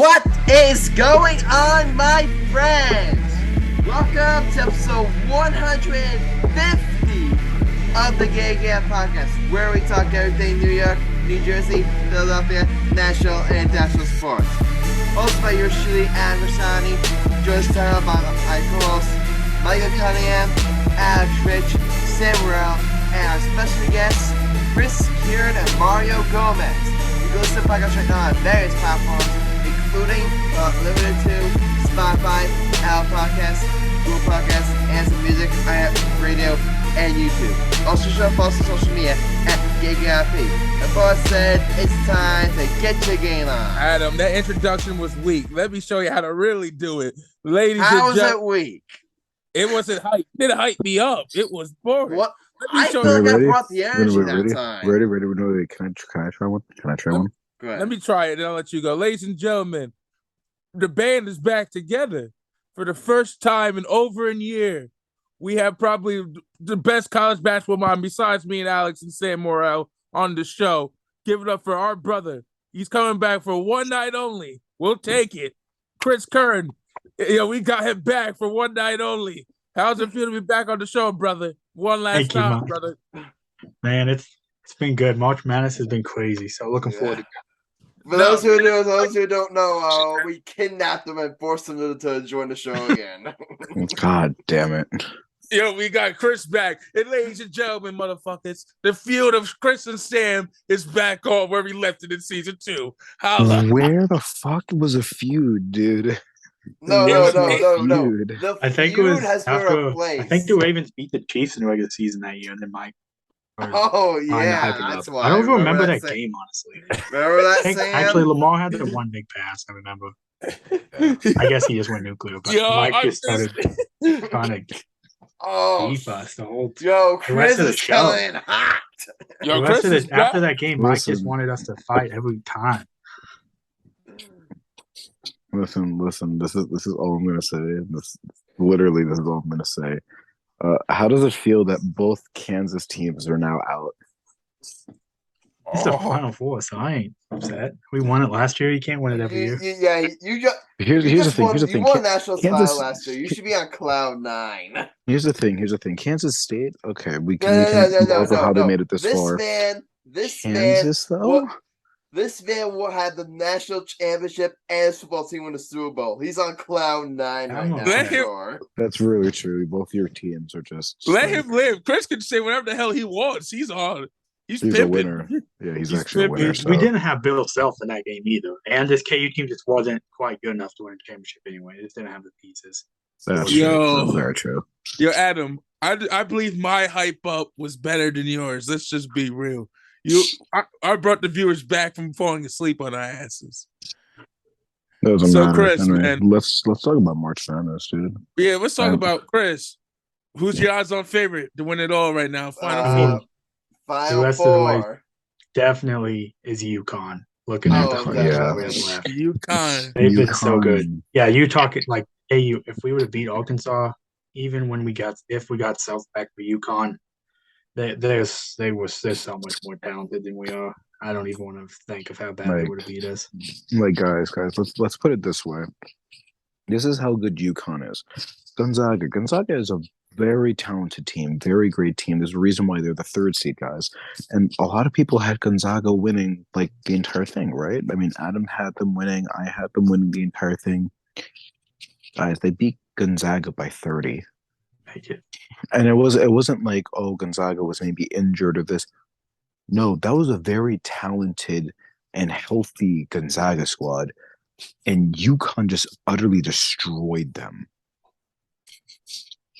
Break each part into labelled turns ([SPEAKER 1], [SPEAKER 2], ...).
[SPEAKER 1] What is going on, my friends? Welcome to episode 150 of the Gay Podcast, where we talk everything New York, New Jersey, Philadelphia, national and international sports. Hosted by yours truly, Grassani, joined by my co-hosts Michael Cunningham, Alex Rich, Sam Morell, and our special guests, Chris Kern and Mario Gomez. You can listen to the podcast right now on various platforms, including limited to Spotify, Apple Podcasts, Google Podcasts, and some music, radio, and YouTube. Also, follow us on social media at GayGP. The boss said it's time to get your game on.
[SPEAKER 2] Adam, that introduction was weak. Let me show you how to really do it, ladies.
[SPEAKER 1] How was it weak?
[SPEAKER 2] It wasn't hype. It didn't hype me up. It was boring.
[SPEAKER 1] What? I feel like I brought the energy that time.
[SPEAKER 3] Ready. Can I try one?
[SPEAKER 1] Go ahead.
[SPEAKER 2] Let me try it, and I'll let you go. Ladies and gentlemen, the band is back together for the first time in over a year. We have probably the best college basketball mind besides me and Alex and Sam Morell on the show. Give it up for our brother. He's coming back for one night only. We'll take it. Chris Kern. We got him back for one night only. How's it feel to be back on the show, brother? One last time, brother.
[SPEAKER 4] Man, it's been good. March Madness has been crazy, so looking forward to it.
[SPEAKER 1] For those who don't know, we kidnapped them and forced them to join the show again.
[SPEAKER 3] God damn it.
[SPEAKER 2] We got Chris back. And ladies and gentlemen, motherfuckers, the feud of Chris and Sam is back on where we left it in season 2. Holla.
[SPEAKER 3] Where the fuck was a feud, dude?
[SPEAKER 1] No.
[SPEAKER 4] I think it was after. I think the Ravens beat the Chiefs in the regular season that year, and then Mike.
[SPEAKER 1] Oh yeah, that's why.
[SPEAKER 4] I don't even remember that game, honestly.
[SPEAKER 1] Remember that, Sam?
[SPEAKER 4] Actually, Lamar had the one big pass. I remember. I guess he just went nuclear, but Mike just started trying to beef us the whole.
[SPEAKER 1] Chris is coming hot.
[SPEAKER 4] After that game, Mike just wanted us to fight every time.
[SPEAKER 3] Listen. This is all I'm gonna say. This is all I'm gonna say. How does it feel that both Kansas teams are now out?
[SPEAKER 4] It's the Final Four, so I ain't upset. We won it last year. You can't win it every year.
[SPEAKER 3] Here's the thing.
[SPEAKER 1] You won a national title last year. You should be on cloud 9. Here's the thing.
[SPEAKER 3] Kansas State. Okay, we can go over how they made it this far. Kansas, though.
[SPEAKER 1] This man will have the national championship and football team win the Super Bowl. He's on cloud 9 right now.
[SPEAKER 3] That's really true. Both your teams are just.
[SPEAKER 2] Let him live. Chris can say whatever the hell he wants. He's on. He's
[SPEAKER 3] a winner. Yeah, he's actually a winner. So.
[SPEAKER 4] We didn't have Bill Self in that game either. And this KU team just wasn't quite good enough to win a championship anyway. They just didn't have the pieces.
[SPEAKER 3] That's very true.
[SPEAKER 2] Adam, I believe my hype up was better than yours. Let's just be real. I brought the viewers back from falling asleep on our asses.
[SPEAKER 3] Doesn't matter.
[SPEAKER 2] Chris, man,
[SPEAKER 3] let's talk about March Madness, dude.
[SPEAKER 2] Yeah, let's talk about Chris. Who's your odds-on favorite to win it all right now? Final
[SPEAKER 1] Four.
[SPEAKER 4] Definitely is UConn. Looking at
[SPEAKER 2] UConn.
[SPEAKER 4] They've been so good. Yeah, you talking like AU. If we would have beat Arkansas, even when we got South back for UConn. They're so much more talented than we are. I don't even want to think of how bad they would have beat us.
[SPEAKER 3] Guys, let's put it this way. This is how good UConn is. Gonzaga is a very talented team, very great team. There's a reason why they're the 3rd seed, guys. And a lot of people had Gonzaga winning like the entire thing, right? I mean, Adam had them winning. I had them winning the entire thing. Guys, they beat Gonzaga by 30. And it wasn't like, oh, Gonzaga was maybe injured or this. No, that was a very talented and healthy Gonzaga squad, and UConn just utterly destroyed them.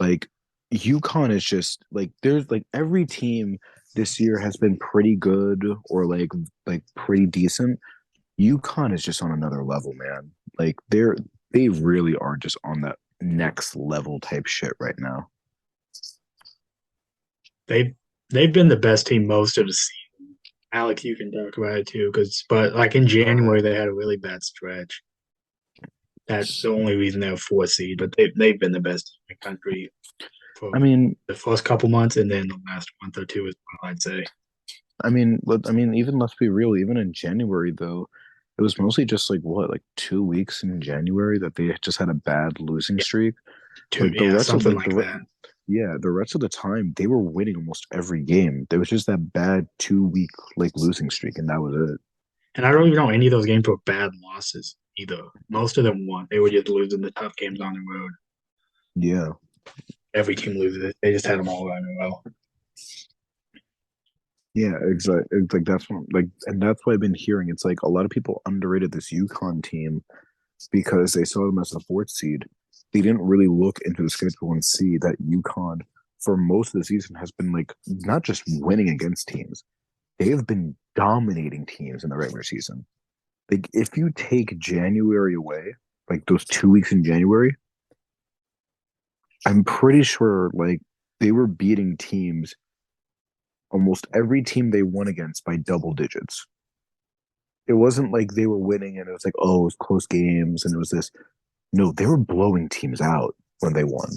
[SPEAKER 3] Like, UConn is just like there's like every team this year has been pretty good or like pretty decent. UConn is just on another level, man. Like they really are just on that next level type shit right now.
[SPEAKER 4] They've been the best team most of the season. Alex, you can talk about it too, but like in January they had a really bad stretch. That's the only reason they're 4th seed, but they've been the best team in the country for the first couple months, and then the last month or two is what I'd say.
[SPEAKER 3] Even let's be real. Even in January though, it was mostly just like 2 weeks in January that they just had a bad losing streak. Like the rest of
[SPEAKER 4] something like that.
[SPEAKER 3] yeah, the rest of the time they were winning almost every game. There was just that bad 2 week like losing streak, and that was it.
[SPEAKER 4] And I don't even know any of those games were bad losses either. Most of them won. They were just losing the tough games on the road.
[SPEAKER 3] Yeah.
[SPEAKER 4] Every team loses it. They just had them all running well.
[SPEAKER 3] Yeah, exactly. It's like that's what and that's what I've been hearing. It's like a lot of people underrated this UConn team because they saw them as the fourth seed. They didn't really look into the schedule and see that UConn for most of the season has been like not just winning against teams, they have been dominating teams in the regular season. Like if you take January away, like those 2 weeks in January, I'm pretty sure like they were beating teams, almost every team they won against by double digits. It wasn't like they were winning and it was like, oh, it was close games and it was this. No, they were blowing teams out when they won.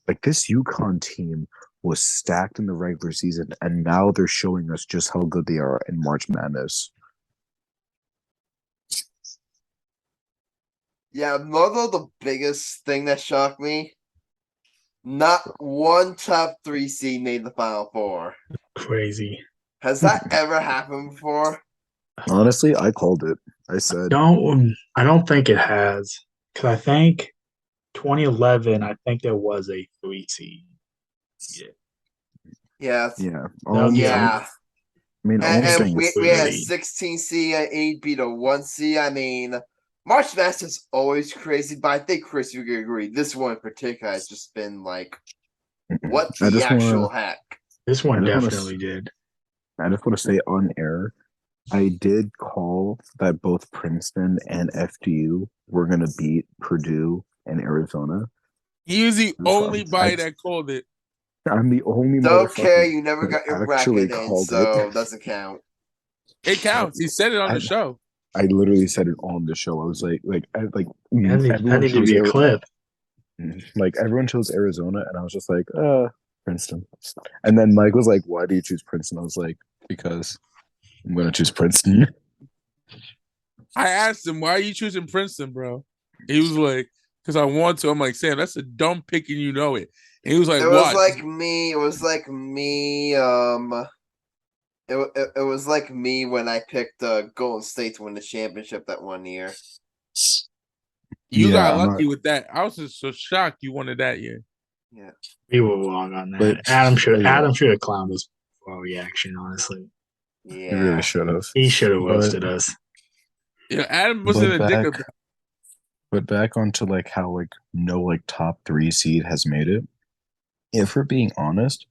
[SPEAKER 3] Like this UConn team was stacked in the regular season, and now they're showing us just how good they are in March Madness.
[SPEAKER 1] Yeah, although the biggest thing that shocked me, not one top 3 seed made the Final Four.
[SPEAKER 4] Crazy.
[SPEAKER 1] Has that ever happened before?
[SPEAKER 3] Honestly, I called it. I said,
[SPEAKER 4] I don't think it has. Because I think 2011, I think there was a 3 seed.
[SPEAKER 1] Yeah.
[SPEAKER 3] yeah.
[SPEAKER 1] Yeah.
[SPEAKER 3] I mean, all I'm saying
[SPEAKER 1] And
[SPEAKER 3] is
[SPEAKER 1] we had a 16 seed and 8 beat a 1 seed. I mean, March Madness is always crazy, but I think, Chris, you could agree. This one in particular has just been like, what the actual heck?
[SPEAKER 4] This one definitely did.
[SPEAKER 3] I just want to say on air, I did call that both Princeton and FDU were going to beat Purdue and Arizona.
[SPEAKER 2] He was the only guy that called it.
[SPEAKER 3] I'm the only
[SPEAKER 1] Don't care. You never got your bracket in, so
[SPEAKER 3] it
[SPEAKER 1] doesn't count.
[SPEAKER 2] It counts. He said it on the show.
[SPEAKER 3] I literally said it on the show. I was like,
[SPEAKER 4] that needed to be a clip.
[SPEAKER 3] Like everyone chose Arizona, and I was just like, Princeton. And then Mike was like, "Why do you choose Princeton?" I was like, "Because I'm going to choose Princeton."
[SPEAKER 2] I asked him, "Why are you choosing Princeton, bro?" He was like, "Because I want to." I'm like, "Sam, that's a dumb pick, and you know it." And he was like,
[SPEAKER 1] It was
[SPEAKER 2] "What?"
[SPEAKER 1] like me. It was like me. It was like me when I picked Golden State to win the championship that one year.
[SPEAKER 2] You got lucky with that. I was just so shocked you won it that year.
[SPEAKER 1] Yeah,
[SPEAKER 4] we were wrong on that. But Adam should have clowned us for our reaction. Honestly,
[SPEAKER 1] yeah,
[SPEAKER 3] he really should have.
[SPEAKER 4] He should have roasted us.
[SPEAKER 2] Yeah, Adam wasn't a dick of that.
[SPEAKER 3] But back onto like how like no like top 3 seed has made it. If we're being honest,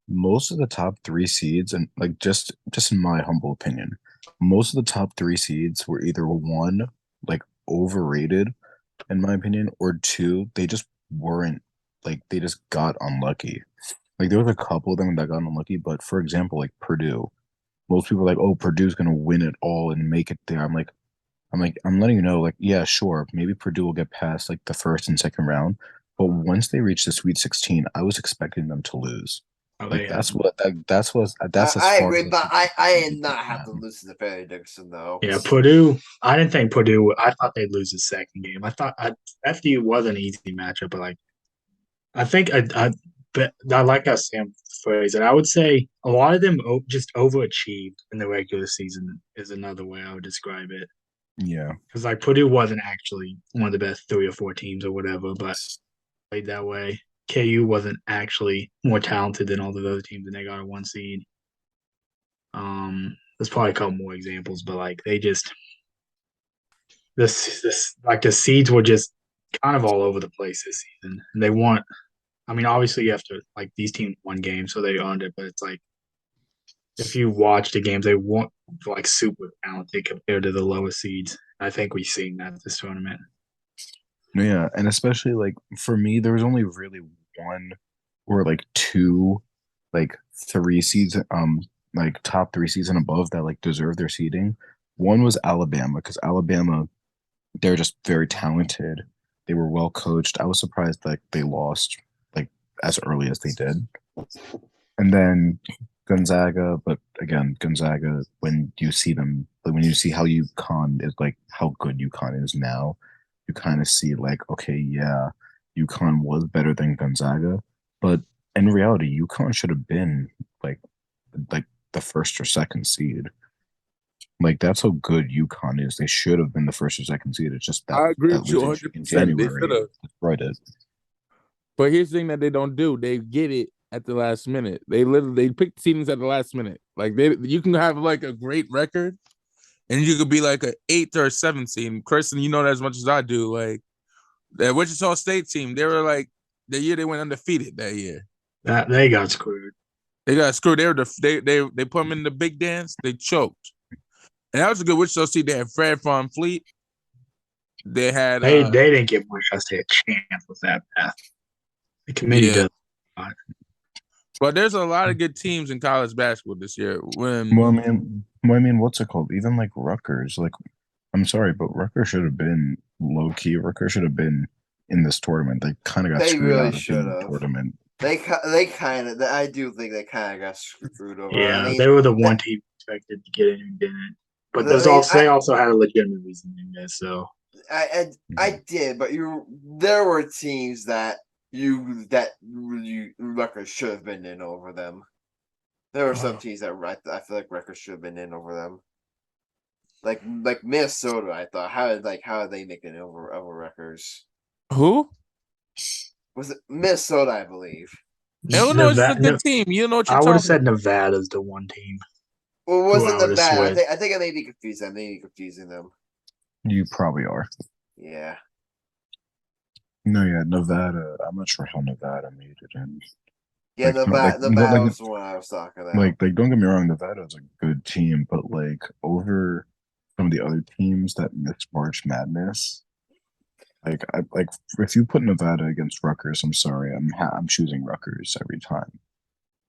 [SPEAKER 3] most of the top 3 seeds, and like just in my humble opinion, most of the top 3 seeds were either 1, like overrated, in my opinion, or 2, they just weren't, like they just got unlucky. Like there was a couple of them that got unlucky, but for example, like Purdue, most people are like, oh, Purdue's gonna win it all and make it there. I'm letting you know, like, yeah, sure, maybe Purdue will get past like the first and second round, but once they reach the Sweet 16, I was expecting them to lose. Like that's as
[SPEAKER 1] I
[SPEAKER 3] far
[SPEAKER 1] agree,
[SPEAKER 3] as
[SPEAKER 1] but I did not have to lose to the Perry Dixon though.
[SPEAKER 4] Yeah, Purdue. I didn't think Purdue. I thought they'd lose the second game. I thought FDU was an easy matchup, but like, I think I like how Sam phrased it. I would say a lot of them just overachieved in the regular season is another way I would describe it.
[SPEAKER 3] Yeah,
[SPEAKER 4] because like Purdue wasn't actually one of the best 3 or 4 teams or whatever, but played that way. KU wasn't actually more talented than all the other teams, and they got a 1 seed. There's probably a couple more examples, but like they just this like the seeds were just kind of all over the place this season. And they want, I mean, obviously you have to like these teams won games, so they earned it, but it's like if you watch the games, they weren't like super talented compared to the lowest seeds. I think we've seen that this tournament.
[SPEAKER 3] Yeah, and especially like for me, there was only really 1 or like 2, like 3 seeds, like top 3 seeds and above that like deserve their seeding. One was Alabama, because Alabama, they're just very talented. They were well coached. I was surprised like they lost like as early as they did. And then Gonzaga, but again, Gonzaga, when you see them when you see how UConn is like how good UConn is now, you kind of see like, okay, yeah, UConn was better than Gonzaga, but in reality, UConn should have been like the first or second seed. Like that's how good UConn is. They should have been the first or second seed. It's just that
[SPEAKER 2] I agree
[SPEAKER 3] that
[SPEAKER 2] with you
[SPEAKER 3] losing
[SPEAKER 2] 100%.
[SPEAKER 3] in
[SPEAKER 2] They should
[SPEAKER 3] January
[SPEAKER 2] have.
[SPEAKER 3] destroyed it.
[SPEAKER 2] But here's the thing that they don't do: they get it at the last minute. They pick teams at the last minute. Like you can have like a great record, and you could be like an 8th or a 7th seed. Kristen, you know that as much as I do. Like that Wichita State team, they were like the year they went undefeated that year.
[SPEAKER 4] That they got screwed.
[SPEAKER 2] They got screwed. They put them in the big dance. They choked, and that was a good Wichita State. They had Fred Von Fleet. They had
[SPEAKER 4] They didn't give Wichita State a chance with that path. The committee does.
[SPEAKER 2] But there's a lot of good teams in college basketball this year.
[SPEAKER 3] Well, I mean, what's it called? Even like Rutgers, like I'm sorry, but Rutgers should have been low key. Rutgers should have been in this tournament. They kind of got screwed
[SPEAKER 1] really
[SPEAKER 3] out of the tournament.
[SPEAKER 1] They kind of. I do think they kind of got screwed over.
[SPEAKER 4] Yeah,
[SPEAKER 1] I mean,
[SPEAKER 4] they were the one team expected to get in and didn't. But they also had a legitimate reason in this. So
[SPEAKER 1] I did, but there were teams that Rutgers should have been in over them. There were some teams that I feel like Rutgers should have been in over them. Like Minnesota, I thought how did they make it over Rutgers?
[SPEAKER 2] Who?
[SPEAKER 1] Was it Minnesota? I believe.
[SPEAKER 2] Illinois is a good team. You know what you're talking about.
[SPEAKER 4] I would have said Nevada's the one team.
[SPEAKER 1] Well, wasn't Nevada? I think I may be confused. I may be confusing them.
[SPEAKER 3] You probably are.
[SPEAKER 1] Yeah.
[SPEAKER 3] No, yeah, Nevada. I'm not sure how Nevada made it in.
[SPEAKER 1] Yeah, Nevada was the one I was talking about.
[SPEAKER 3] Like, don't get me wrong, Nevada is a good team, but like over some of the other teams that missed March Madness, like if you put Nevada against Rutgers, I'm sorry, I'm choosing Rutgers every time.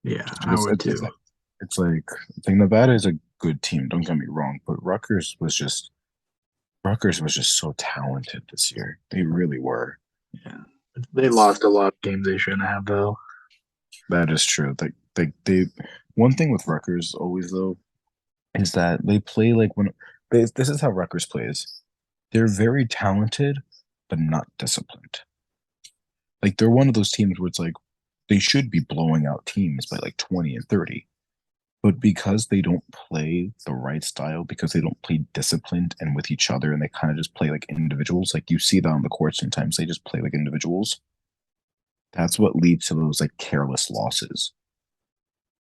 [SPEAKER 4] Yeah, I would too.
[SPEAKER 3] It's like Nevada is a good team. Don't get me wrong, but Rutgers was just so talented this year. They really were.
[SPEAKER 4] Yeah, they lost a lot of games they shouldn't have, though.
[SPEAKER 3] That is true. They one thing with Rutgers always though is that they play like this is how Rutgers plays. They're very talented, but not disciplined. Like they're one of those teams where it's like they should be blowing out teams by like 20 and 30. But because they don't play the right style, because they don't play disciplined and with each other, and they kind of just play like individuals, like you see that on the court sometimes, they just play like individuals. That's what leads to those like careless losses.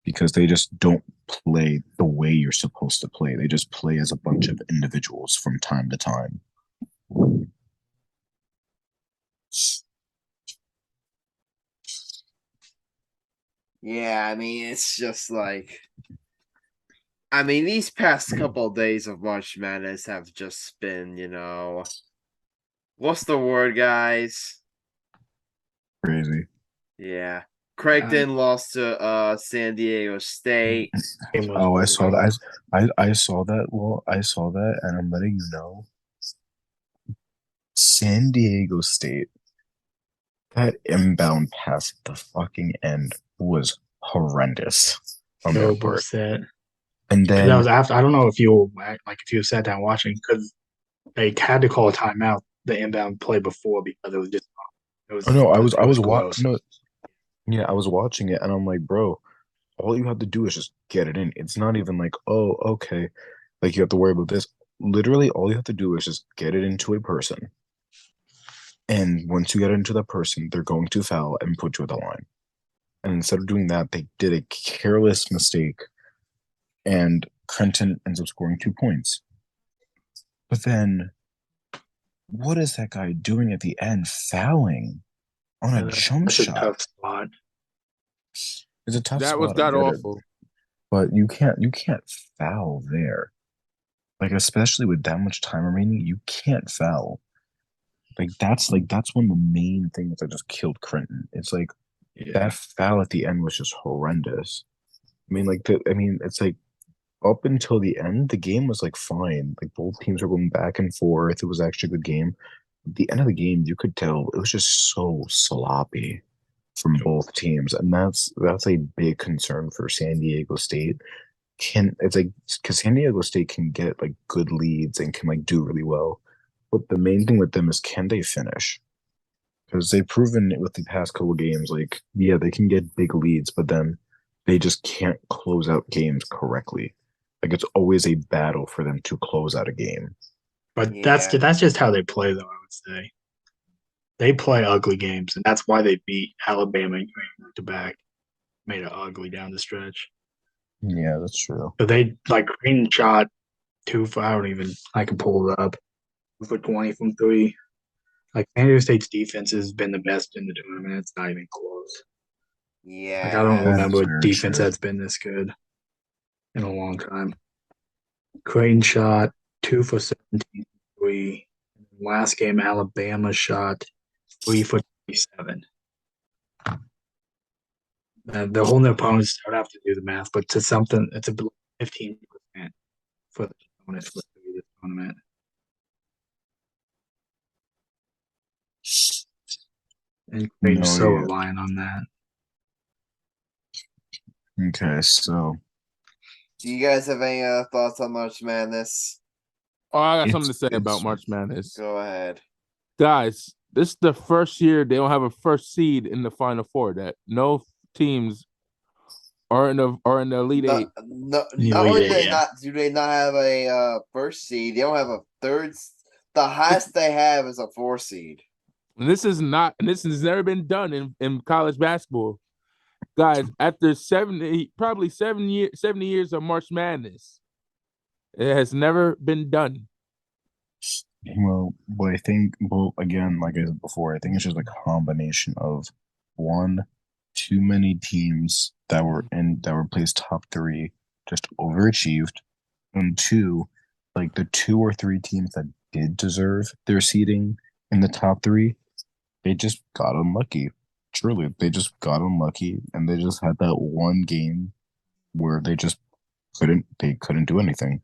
[SPEAKER 3] Because they just don't play the way you're supposed to play. They just play as a bunch of individuals from time to time.
[SPEAKER 1] Yeah, I mean, it's just like, I mean, these past couple of days of March Madness have just been, what's the word, guys?
[SPEAKER 3] Crazy.
[SPEAKER 1] Yeah. Craigton lost to San Diego State.
[SPEAKER 3] Oh, I saw that. I saw that. Well, I saw that, and I'm letting you know. San Diego State, that inbound pass at the fucking end was horrendous on their part. And then
[SPEAKER 4] that was after. I don't know if you sat down watching because they had to call a timeout the inbound play before because it was just. I was watching. No, yeah, I was watching it and I'm like, bro, all you have to do is just get it in. It's not even like, oh, okay, like you have to worry about this. Literally, all you have to do is just get it into a person. And once you get it into that person, they're going to foul and put you at the line. And instead of doing that, they did a careless mistake, and Crenton ends up scoring 2 points. But then, what is that guy doing at the end? Fouling on a jump shot. A tough spot.
[SPEAKER 3] It's a tough spot.
[SPEAKER 2] That was god awful.
[SPEAKER 3] But you can't foul there. Like, especially with that much time remaining, you can't foul. That's one of the main things that just killed Crenton. It's like that foul at the end was just horrendous. I mean, it's like up until the end, the game was like fine. Like both teams were going back and forth. It was actually a good game. At the end of the game, you could tell it was just so sloppy from both teams, and that's a big concern for San Diego State it's like because San Diego State can get like good leads and can like do really well, but the main thing with them is can they finish? Because they've proven it with the past couple of games, like yeah, they can get big leads, but then they just can't close out games correctly. Like it's always a battle for them to close out a game.
[SPEAKER 4] But
[SPEAKER 1] Yeah.
[SPEAKER 4] that's just how they play, though. I would say they play ugly games, and that's why they beat Alabama and back to back. Made it ugly down the stretch.
[SPEAKER 3] Yeah, that's true.
[SPEAKER 4] But they like Green shot 2 for I can pull it up 2 for 20 from 3. Like San Diego State's defense has been the best in the tournament. It's not even close.
[SPEAKER 1] Yeah.
[SPEAKER 4] Like I don't
[SPEAKER 3] That
[SPEAKER 4] remember
[SPEAKER 3] is
[SPEAKER 4] a
[SPEAKER 3] very
[SPEAKER 4] defense
[SPEAKER 3] true.
[SPEAKER 4] that's been this good in a long time. Creighton shot 2 for 17 for 3. Last game, Alabama shot 3 for 27. The whole new opponents don't have to do the math, but to something, it's a 15% for the opponents for this tournament. And Creighton's
[SPEAKER 3] No,
[SPEAKER 4] so
[SPEAKER 3] yeah.
[SPEAKER 4] reliant on that.
[SPEAKER 3] Okay, so
[SPEAKER 1] Do you guys have any thoughts on March Madness?
[SPEAKER 2] Oh, I got
[SPEAKER 3] It's-
[SPEAKER 2] something to say
[SPEAKER 3] it's-
[SPEAKER 2] about March Madness.
[SPEAKER 1] Go ahead.
[SPEAKER 2] Guys, this is the first year they don't have a first seed in the Final Four. That no teams are in the Elite Eight.
[SPEAKER 1] Not
[SPEAKER 4] Yeah,
[SPEAKER 1] only
[SPEAKER 4] yeah.
[SPEAKER 1] do they not have a first seed, they don't have a third. The highest they have is a 4 seed.
[SPEAKER 2] And this has never been done in college basketball. Guys, after 70 years of March Madness, it has never been done.
[SPEAKER 3] Well, I think, again, like I said before, I think it's just a combination of one, too many teams that were placed top 3 just overachieved, and two, like the 2 or 3 teams that did deserve their seeding in the top 3, they just got unlucky. Truly, they just got unlucky, and they just had that one game where they just couldn't do anything.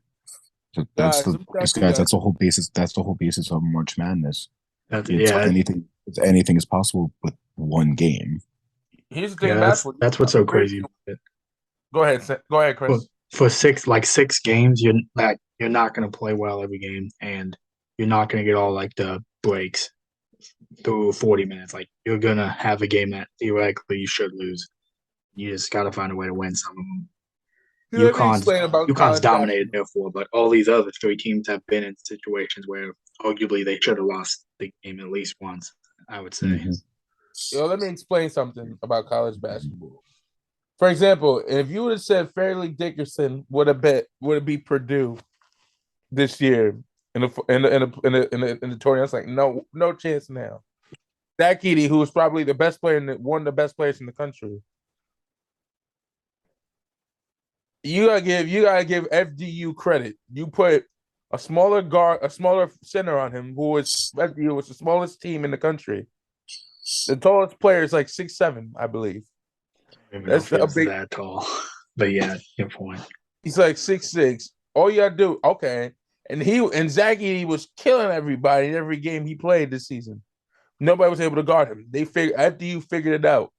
[SPEAKER 3] So
[SPEAKER 2] Guys, let me ask you
[SPEAKER 3] guys.
[SPEAKER 2] guys.
[SPEAKER 3] That's the whole basis. That's the whole basis of March Madness.
[SPEAKER 4] It's
[SPEAKER 3] Anything is possible with one game.
[SPEAKER 2] Here's the thing about basketball.
[SPEAKER 4] that's what's so crazy about it.
[SPEAKER 2] Go ahead, Chris.
[SPEAKER 4] For 6 games, you're not going to play well every game, and you're not going to get all like the breaks through 40 minutes. Like you're going to have a game that theoretically you should lose. You just got to find a way to win some of them.
[SPEAKER 2] Let me explain about
[SPEAKER 4] UConn's
[SPEAKER 2] college
[SPEAKER 4] dominated
[SPEAKER 2] basketball.
[SPEAKER 4] therefore, but all these other 3 teams have been in situations where arguably they should have lost the game at least once, I would say.
[SPEAKER 3] Mhm.
[SPEAKER 2] Let me explain something about college basketball. For example, if you would have said Fairleigh Dickinson would it be Purdue this year in the tournament, it's like no chance now. Zach Edey, who was probably the best player one of the best players in the country. You gotta give FDU credit. You put a smaller center on him, who was FDU was the smallest team in the country. The tallest player is like 6'7", I believe.
[SPEAKER 4] That's that tall. But yeah, your point.
[SPEAKER 2] He's like 6'6". All you gotta do, okay. And Zach Edey was killing everybody in every game he played this season. Nobody was able to guard him. FDU figured it out.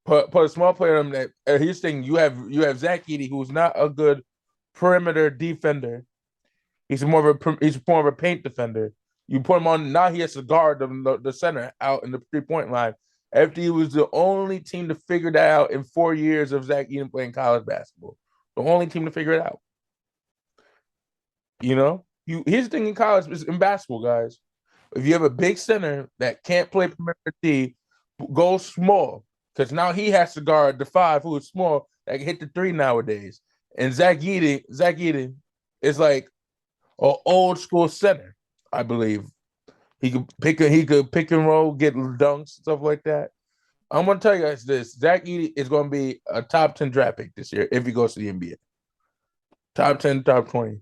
[SPEAKER 2] Put a small player on that. Here's the thing: you have Zach Edey, who's not a good perimeter defender. He's more of a paint defender. You put him on now; he has to guard the center out in the 3-point line. FDU was the only team to figure that out in 4 years of Zach Edey playing college basketball. The only team to figure it out. You know, here's the thing in college is in basketball, guys. If you have a big center that can't play perimeter D, go small. Because now he has to guard the 5 who is small that can hit the 3 nowadays. And Zach Edey is like an old school center, I believe. He could pick and roll, get dunks, stuff like that. I'm gonna tell you guys this: Zach Edey is gonna be a top 10 draft pick this year if he goes to the NBA. Top 10, top 20.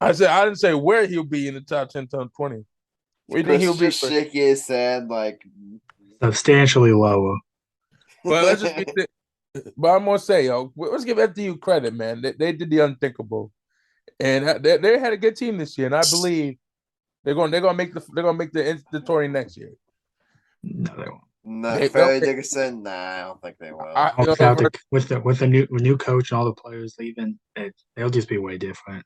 [SPEAKER 2] I didn't say where he'll be in the top 10, top 20. Where do you think he'll be?
[SPEAKER 1] Just shake his head like
[SPEAKER 4] substantially lower.
[SPEAKER 2] But I'm gonna say, let's give FDU credit, man. They did the unthinkable, and they had a good team this year, and I believe they're gonna make the tourney next year.
[SPEAKER 4] No, they won't.
[SPEAKER 1] No,
[SPEAKER 2] They,
[SPEAKER 1] Fairleigh Dickinson. Nah, I don't think they will.
[SPEAKER 4] With the new coach and all the players leaving, they'll just be way different.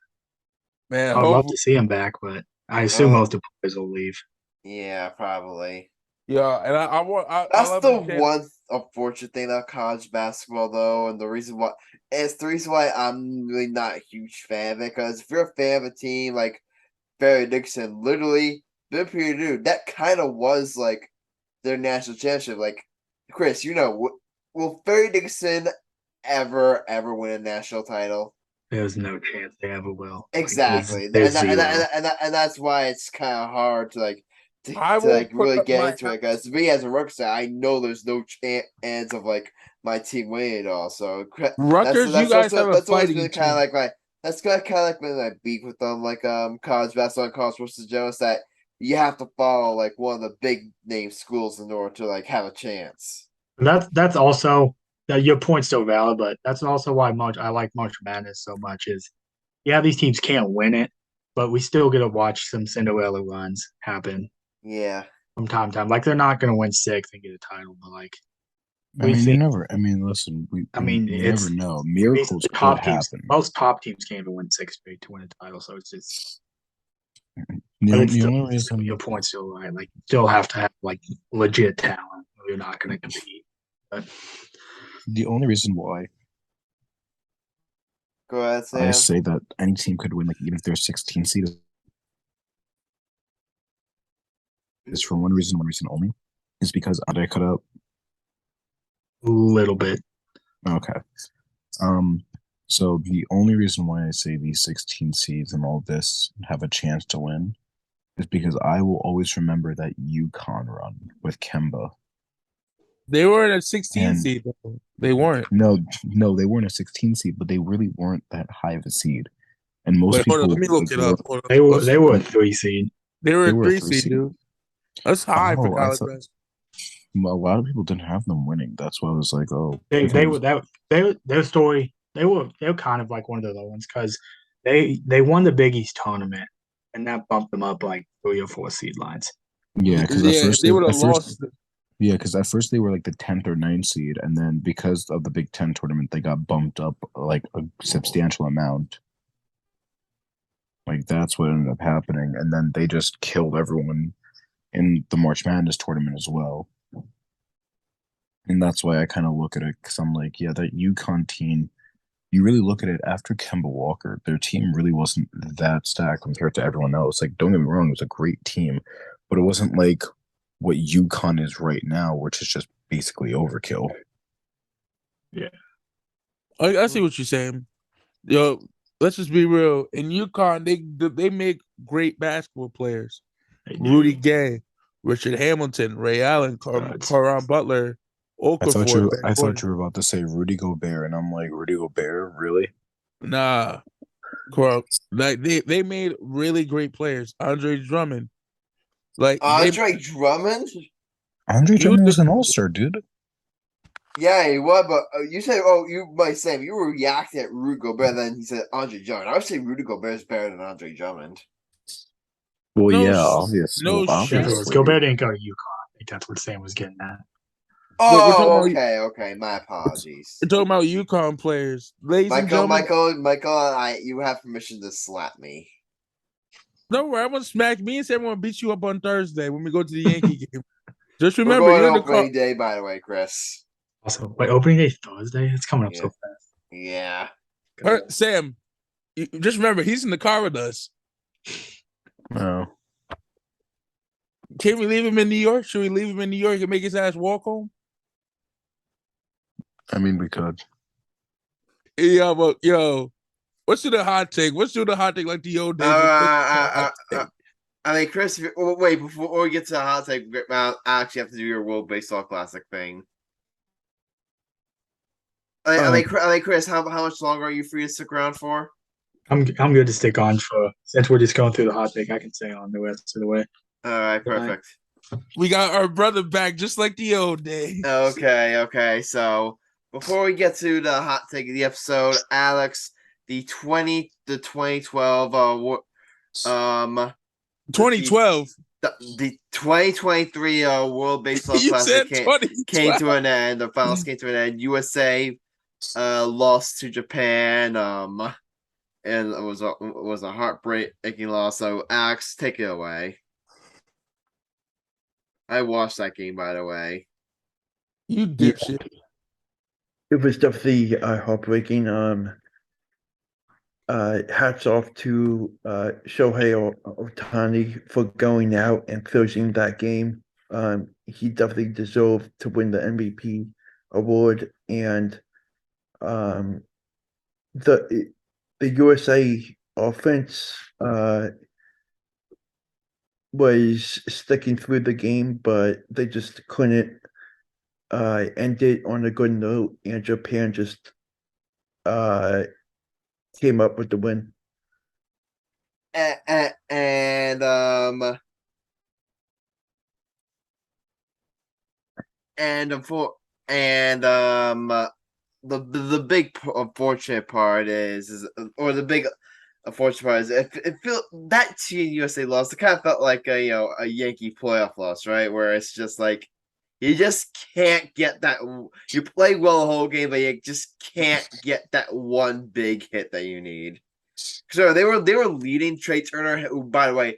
[SPEAKER 2] man,
[SPEAKER 4] I would love to see him back, but I assume most of the players will leave.
[SPEAKER 1] Yeah, probably.
[SPEAKER 2] yeah, and I
[SPEAKER 1] That's
[SPEAKER 2] love
[SPEAKER 1] the
[SPEAKER 2] the chance.
[SPEAKER 1] one unfortunate thing about college basketball, though, and the reason why I'm really not a huge fan of it. Because if you're a fan of a team like Fairleigh Dickinson, literally, Purdue, that kind of was like their national championship. Like, Chris, will Fairleigh Dickinson ever win a national title?
[SPEAKER 4] There's no chance they ever will.
[SPEAKER 1] Exactly,
[SPEAKER 4] there's
[SPEAKER 1] and that's why it's kind of hard to
[SPEAKER 2] I will put
[SPEAKER 1] really
[SPEAKER 2] up
[SPEAKER 1] get
[SPEAKER 2] my
[SPEAKER 1] into it. Because me as a Rutgers fan, I know there's no chance of my team winning it all. So
[SPEAKER 2] Rutgers. You guys have a
[SPEAKER 1] that's always
[SPEAKER 2] fighting
[SPEAKER 1] been kind of
[SPEAKER 2] team.
[SPEAKER 1] like that's kind of like been my beef with them, college basketball and college sports in general, is that you have to follow one of the big name schools in order to have a chance.
[SPEAKER 4] That's also your point's still valid, but that's also why I like March Madness so much. Is these teams can't win it, but we still get to watch some Cinderella runs happen.
[SPEAKER 1] Yeah,
[SPEAKER 4] from time to time. Like they're not going to win six and get a title, but
[SPEAKER 3] listen, we never know. Miracles could happen.
[SPEAKER 4] Most top teams can't even win six straight to win a title, so it's just.
[SPEAKER 3] The only reason
[SPEAKER 4] your point's still right. Like, you still have to have legit talent. Or you're not going to compete. But
[SPEAKER 3] the only reason why
[SPEAKER 1] go ahead, Sam.
[SPEAKER 3] I say that any team could win, even if they're 16 seed, is for one reason only, is because they cut out
[SPEAKER 4] a little bit.
[SPEAKER 3] Okay. So the only reason why I say these 16 seeds and all this have a chance to win is because I will always remember that UConn run with Kemba.
[SPEAKER 2] They were in a 16 seed. They weren't.
[SPEAKER 3] No, they weren't a 16 seed, but they really weren't that high of a seed. And most people.
[SPEAKER 2] Hold on, let me look it up.
[SPEAKER 4] They were a 3 seed.
[SPEAKER 2] They were a 3 seed, dude. That's high for college basketball.
[SPEAKER 3] A lot of people didn't have them winning. That's why I was like, oh.
[SPEAKER 4] Their story. They were kind of like one of the low ones because they won the Big East tournament and that bumped them up 3 or 4 seed lines.
[SPEAKER 3] Yeah, because
[SPEAKER 2] they would have lost.
[SPEAKER 3] Yeah, because at first they were the 10th or 9th seed, and then because of the Big Ten tournament, they got bumped up a substantial amount. That's what ended up happening, and then they just killed everyone in the March Madness tournament as well. And that's why I kind of look at it, because I'm like, yeah, that UConn team, you really look at it after Kemba Walker, their team really wasn't that stacked compared to everyone else. Don't get me wrong, it was a great team, but it wasn't what UConn is right now, which is just basically overkill.
[SPEAKER 4] Yeah.
[SPEAKER 2] I see what you're saying. Yo, let's just be real. In UConn, they make great basketball players. Rudy Gay, Richard Hamilton, Ray Allen, Caron Butler, Okafor.
[SPEAKER 3] I thought you were about to say Rudy Gobert, and I'm like, Rudy Gobert, really?
[SPEAKER 2] Nah, they made really great players. Andre Drummond,
[SPEAKER 1] Andre Drummond.
[SPEAKER 3] Andre Drummond was an all-star, dude.
[SPEAKER 1] Yeah, he was, but you say, Sam, you were reacting at Rudy Gobert, then he said Andre Drummond. I would say Rudy Gobert is better than Andre Drummond.
[SPEAKER 3] Well, obviously.
[SPEAKER 4] Gobert didn't go to UConn. I think that's what Sam was getting at.
[SPEAKER 1] Oh, okay. My apologies.
[SPEAKER 2] We're talking about UConn players.
[SPEAKER 1] Michael, you have permission to slap me.
[SPEAKER 2] Don't worry, I'm gonna smack me and say I'm gonna beat you up on Thursday when we go to the Yankee game. Just remember,
[SPEAKER 1] we're going opening day, by the way, Chris.
[SPEAKER 4] Also, opening day Thursday? It's coming up so fast.
[SPEAKER 1] Yeah.
[SPEAKER 2] Sam, just remember, he's in the car with us.
[SPEAKER 3] No.
[SPEAKER 2] Can't we leave him in New York? Should we leave him in New York and make his ass walk home?
[SPEAKER 3] I mean, we could.
[SPEAKER 2] Yeah, but what's the hot take? Let's do the hot take like the old days.
[SPEAKER 1] I mean, Chris, wait, before we get to the hot take, I actually have to do your World Baseball Classic thing. I mean, Chris, how much longer are you free to stick around for?
[SPEAKER 4] I'm good to stick on for, since we're just going through the hot take, I can stay on the rest of the way.
[SPEAKER 1] All right, perfect.
[SPEAKER 2] We got our brother back just like the old days.
[SPEAKER 1] Okay. So before we get to the hot take of the episode, Alex, the 2012
[SPEAKER 2] 2012.
[SPEAKER 1] The 2023 World Baseball
[SPEAKER 2] You
[SPEAKER 1] Classic
[SPEAKER 2] said
[SPEAKER 1] came
[SPEAKER 2] 2012.
[SPEAKER 1] to an end. The finals came to an end. USA lost to Japan. And it was a heartbreaking loss. So Alex, take it away. I watched that game, by the way.
[SPEAKER 2] You dipshit.
[SPEAKER 5] It was definitely heartbreaking. Hats off to Shohei Ohtani for going out and closing that game. He definitely deserved to win the MVP award, and the USA offense was sticking through the game, but they just couldn't end it on a good note, and Japan just came up with the win.
[SPEAKER 1] And the big unfortunate part is the big unfortunate part is it felt that Team USA loss. It kind of felt like a Yankee playoff loss, right? Where it's just like you just can't get that. You play well the whole game, but you just can't get that one big hit that you need. So they were leading Trey Turner. Who, by the way,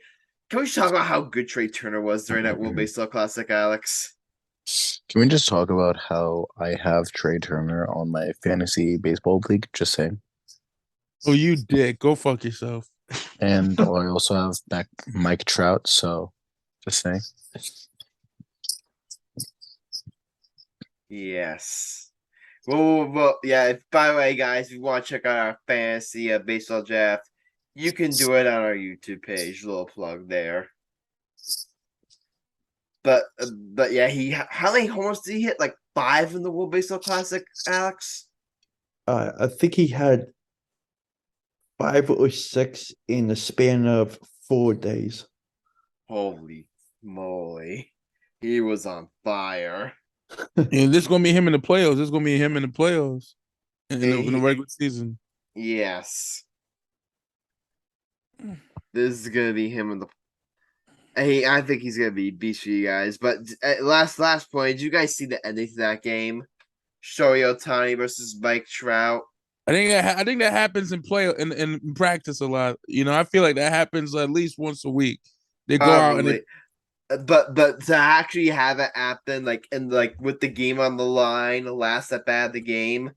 [SPEAKER 1] can we just talk about how good Trey Turner was during that World Baseball Classic, Alex?
[SPEAKER 3] Can we just talk about how I have Trey Turner on my fantasy baseball league? Just saying.
[SPEAKER 2] Oh, you dick. Go fuck yourself.
[SPEAKER 3] And I also have Mike Trout, so just saying.
[SPEAKER 1] Yes. Well, yeah. By the way, guys, if you want to check out our fantasy baseball draft, you can do it on our YouTube page. Little plug there. But yeah, how many homers did he hit? Like 5 in the World Baseball Classic, Alex?
[SPEAKER 5] I think he had 5 or 6 in the span of 4 days.
[SPEAKER 1] Holy moly. He was on fire.
[SPEAKER 2] And this is gonna be him in the playoffs. This is gonna be him in the playoffs in the regular season.
[SPEAKER 1] Yes. This is gonna be him in the. I think he's gonna be beast for you guys. But last point, did you guys see the ending to that game? Shohei Ohtani versus Mike Trout.
[SPEAKER 2] I think that happens in practice a lot. You know, I feel like that happens at least once a week. They go out and
[SPEAKER 1] but to actually have it happen with the game on the line, the last at bat of the game,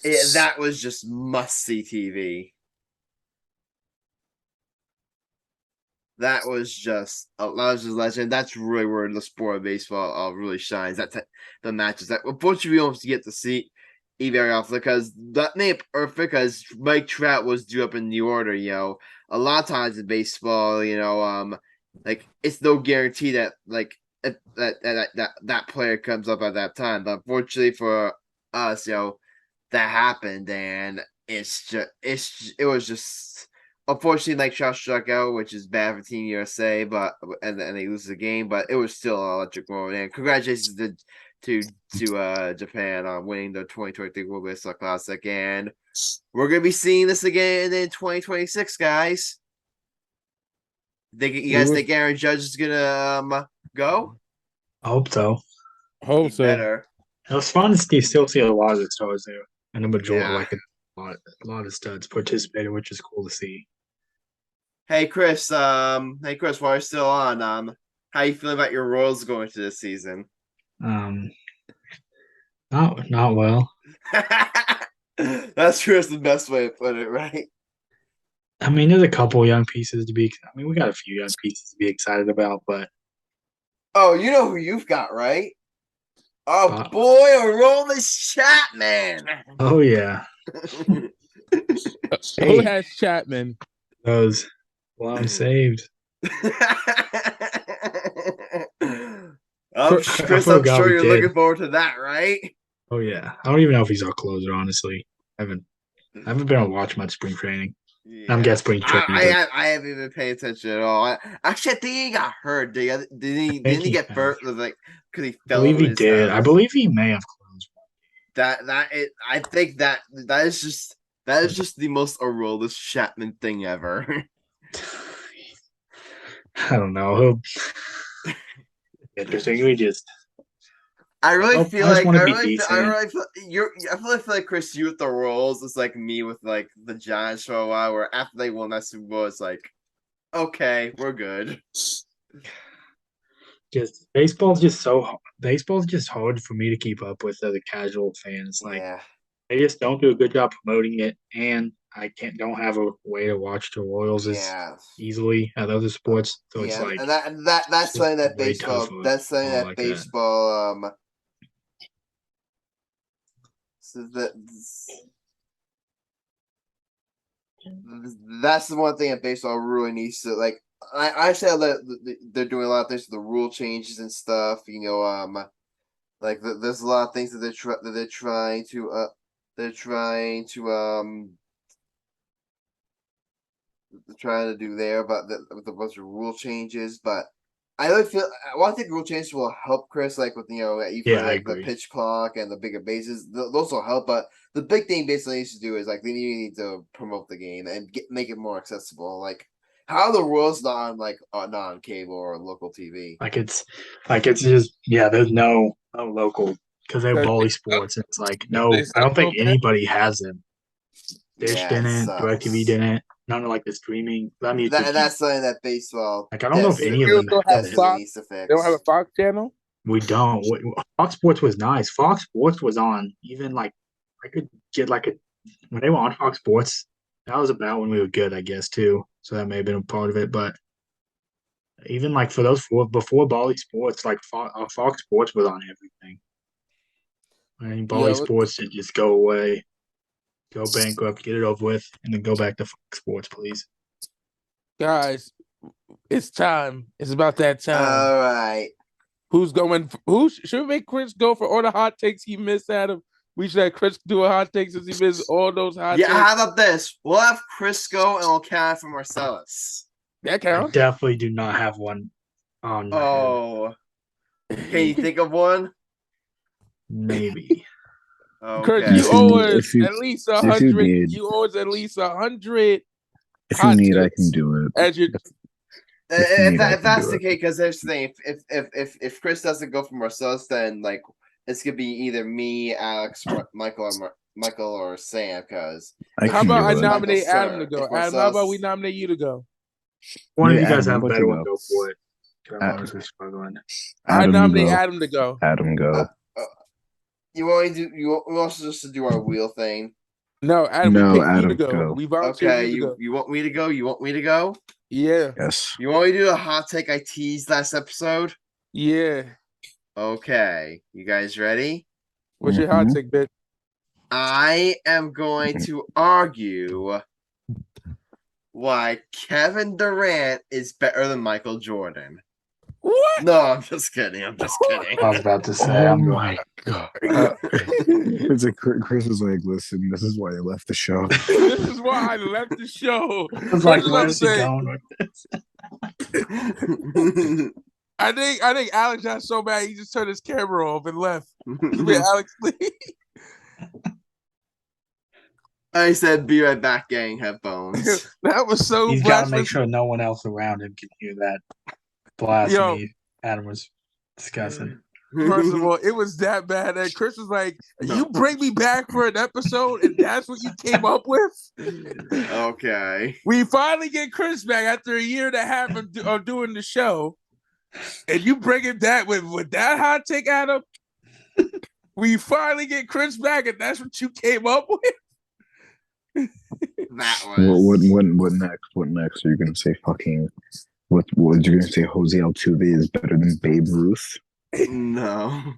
[SPEAKER 1] that was just must see TV. That was just legend. That's really where the sport of baseball really shines. That's the matches that unfortunately we don't get to see very often because that made it perfect because Mike Trout was due up in the order. You know, a lot of times in baseball, like it's no guarantee that that player comes up at that time. But unfortunately for us, that happened, and it was just unfortunately Mike Trout struck out, which is bad for Team USA, but and they lose the game. But it was still an electric moment, and congratulations to Japan on winning the 2023 World Baseball Classic, and we're gonna be seeing this again in 2026, guys. You guys think Aaron Judge is gonna go?
[SPEAKER 4] I hope so.
[SPEAKER 2] Hope so.
[SPEAKER 1] Better.
[SPEAKER 4] It was fun to still see a lot of the stars there, and a majority,
[SPEAKER 1] Yeah.
[SPEAKER 4] a lot of studs participating, which is cool to see.
[SPEAKER 1] Hey Chris, while you're still on, how you feeling about your Royals going to this season?
[SPEAKER 4] Not well.
[SPEAKER 1] That's Chris the best way to put it, right?
[SPEAKER 4] I mean, there's a couple young pieces to be. I mean, we got a few young pieces to be excited about, but
[SPEAKER 1] oh, you know who you've got, right? Oh boy, Aroldis Chapman.
[SPEAKER 4] Oh yeah.
[SPEAKER 2] Who has Chapman?
[SPEAKER 4] Those. Well, I'm saved.
[SPEAKER 1] Chris, I'm sure you're looking forward to that, right?
[SPEAKER 4] Oh yeah. I don't even know if he's our closer, honestly. I haven't been able to watch much spring training.
[SPEAKER 1] Yeah.
[SPEAKER 4] I'm guessing spring training.
[SPEAKER 1] I haven't even paid attention at all. Actually, I think he got hurt. Didn't he get hurt? Because he fell.
[SPEAKER 4] I believe he did. I believe he may have closed.
[SPEAKER 1] I think that is just the most Aroldis Chapman thing ever.
[SPEAKER 4] I don't know. interesting. We just
[SPEAKER 1] I really
[SPEAKER 4] I
[SPEAKER 1] feel
[SPEAKER 4] just
[SPEAKER 1] like
[SPEAKER 4] wanna
[SPEAKER 1] I
[SPEAKER 4] be
[SPEAKER 1] really,
[SPEAKER 4] decent.
[SPEAKER 1] I really feel I feel like Chris, you with the Royals is like me with like the Giants for a while. Where after they won that Super Bowl, it's like, okay, we're good.
[SPEAKER 4] just baseball's just hard for me to keep up with as a casual fan. It's like
[SPEAKER 1] Yeah,
[SPEAKER 4] they just don't do a good job promoting it, and I don't have a way to watch the Royals as
[SPEAKER 1] yeah,
[SPEAKER 4] easily as other sports. So it's
[SPEAKER 1] yeah,
[SPEAKER 4] like
[SPEAKER 1] and that's
[SPEAKER 4] it's just
[SPEAKER 1] something that
[SPEAKER 4] way tougher.
[SPEAKER 1] that's something that
[SPEAKER 4] like
[SPEAKER 1] baseball so that's the one thing that baseball really needs to like. I said that they're doing a lot of things with the rule changes and stuff. Like there's a lot of things that they're trying to trying to do there, but with a bunch of rule changes. But I really feel I think rule changes will help Chris, like with even
[SPEAKER 4] I
[SPEAKER 1] like the
[SPEAKER 4] agree.
[SPEAKER 1] pitch clock and the bigger bases. Those will help, but the big thing basically needs to do is like they need to promote the game and make it more accessible. Like how the Royals not on cable or local TV.
[SPEAKER 4] It's just there's no local because they're Bally Sports, and it's like no,
[SPEAKER 2] They
[SPEAKER 4] I
[SPEAKER 2] suck
[SPEAKER 4] don't
[SPEAKER 2] so
[SPEAKER 4] think
[SPEAKER 2] bad.
[SPEAKER 4] anybody has them. Dish
[SPEAKER 1] Yeah, it
[SPEAKER 4] didn't, DirecTV
[SPEAKER 1] sucks.
[SPEAKER 4] didn't, none of like the streaming. I mean,
[SPEAKER 1] That's something that baseball
[SPEAKER 4] like I don't know if any of
[SPEAKER 2] You
[SPEAKER 4] them
[SPEAKER 2] don't
[SPEAKER 4] have
[SPEAKER 2] have
[SPEAKER 4] it.
[SPEAKER 1] desperately
[SPEAKER 2] Fox.
[SPEAKER 1] needs to
[SPEAKER 2] They don't have a
[SPEAKER 1] fix.
[SPEAKER 2] Fox channel.
[SPEAKER 4] We don't. Fox Sports was nice. Fox Sports was on. Even like I could get like a when they were on Fox Sports. That was about when we were good, I guess, too. So that may have been a part of it. But even like for those before Bally Sports, like Fox Sports was on everything. I mean, Bally
[SPEAKER 2] Yo,
[SPEAKER 4] Sports should just go away, go bankrupt, get it over with, and then go back to Fox Sports, please.
[SPEAKER 2] guys, it's time. It's about that time.
[SPEAKER 1] All right.
[SPEAKER 2] Who's going? Who should we make Chris go for all the hot takes he missed? Adam, we should have Chris do a hot take since he missed all those hot
[SPEAKER 1] Yeah,
[SPEAKER 2] takes.
[SPEAKER 1] how about this? We'll have Chris go and we'll count for Marcellus.
[SPEAKER 2] That
[SPEAKER 4] I
[SPEAKER 2] counts.
[SPEAKER 4] definitely do not have one on my head.
[SPEAKER 1] Oh, can you think of one?
[SPEAKER 4] Maybe.
[SPEAKER 2] Chris,
[SPEAKER 1] Okay.
[SPEAKER 2] you owe us
[SPEAKER 3] If you-
[SPEAKER 2] at least
[SPEAKER 3] if you
[SPEAKER 2] 100.
[SPEAKER 3] need-
[SPEAKER 2] You owe us at least 100.
[SPEAKER 3] If you
[SPEAKER 2] hot
[SPEAKER 3] need, I
[SPEAKER 2] takes
[SPEAKER 3] can do it.
[SPEAKER 2] as your
[SPEAKER 3] If
[SPEAKER 1] If
[SPEAKER 3] can
[SPEAKER 1] that's
[SPEAKER 3] do
[SPEAKER 1] the
[SPEAKER 3] it.
[SPEAKER 1] case, because there's the thing. If Chris doesn't go for Marcellus, then like it's gonna be either me, Alex, Michael, or Sam. Because
[SPEAKER 3] I
[SPEAKER 2] How
[SPEAKER 3] can
[SPEAKER 2] about I
[SPEAKER 3] do it.
[SPEAKER 2] nominate
[SPEAKER 1] Michael's
[SPEAKER 2] Adam to
[SPEAKER 1] sure.
[SPEAKER 2] go?
[SPEAKER 1] If
[SPEAKER 2] Adam, how about we
[SPEAKER 1] Marcellus-
[SPEAKER 2] nominate you to go?
[SPEAKER 4] One of
[SPEAKER 3] Yeah,
[SPEAKER 4] you guys
[SPEAKER 3] Adam,
[SPEAKER 4] have a
[SPEAKER 3] how about
[SPEAKER 4] better
[SPEAKER 3] you
[SPEAKER 4] one,
[SPEAKER 3] go?
[SPEAKER 4] go for it. 'Cause I'm
[SPEAKER 3] Adam.
[SPEAKER 4] honestly struggling.
[SPEAKER 2] I
[SPEAKER 3] Adam,
[SPEAKER 2] nominate
[SPEAKER 3] go.
[SPEAKER 2] Adam to go.
[SPEAKER 3] Adam, go.
[SPEAKER 1] You want to do? You want us just to do our wheel thing?
[SPEAKER 2] No, Adam,
[SPEAKER 3] No,
[SPEAKER 2] we picked you to
[SPEAKER 3] Adam,
[SPEAKER 2] go.
[SPEAKER 3] go.
[SPEAKER 2] We volunteered
[SPEAKER 1] Okay.
[SPEAKER 2] you to go.
[SPEAKER 1] You want me to go? You want me to go?
[SPEAKER 2] Yeah,
[SPEAKER 3] Yes.
[SPEAKER 1] You want me to do a hot take I teased last episode?
[SPEAKER 2] yeah.
[SPEAKER 1] Okay. You guys ready?
[SPEAKER 2] What's your hot
[SPEAKER 3] Mhm.
[SPEAKER 2] take, bitch?
[SPEAKER 1] I am going to argue why Kevin Durant is better than Michael Jordan.
[SPEAKER 2] What?
[SPEAKER 1] No, I'm just kidding. I'm just kidding.
[SPEAKER 4] I was about to say,
[SPEAKER 3] Oh
[SPEAKER 4] I'm
[SPEAKER 3] my god. It's like Chris is like, listen, this is why I left the show.
[SPEAKER 2] This is why I left the show.
[SPEAKER 4] I was like,
[SPEAKER 2] First of all,
[SPEAKER 4] where's he
[SPEAKER 2] say,
[SPEAKER 4] going with this?
[SPEAKER 2] I think Alex got so mad he just turned his camera off and left. Alex, leave.
[SPEAKER 1] I said, "Be right back, gang. Headphones."
[SPEAKER 2] That was so
[SPEAKER 4] He's got to make
[SPEAKER 2] blasphemous.
[SPEAKER 4] sure no one else around him can hear that blasphemy Adam was discussing.
[SPEAKER 2] First of all, it was that bad that Chris was like, "You bring me back for an episode, and that's what you came up with."
[SPEAKER 1] Okay.
[SPEAKER 2] We finally get Chris back after a year and a half of doing the show, and you bring him back with that hot take, Adam. We finally get Chris back, and that's what you came up with.
[SPEAKER 1] That was.
[SPEAKER 3] What next? What next? Are you gonna say fucking? What are you gonna say? Jose Altuve is better than Babe Ruth?
[SPEAKER 1] No.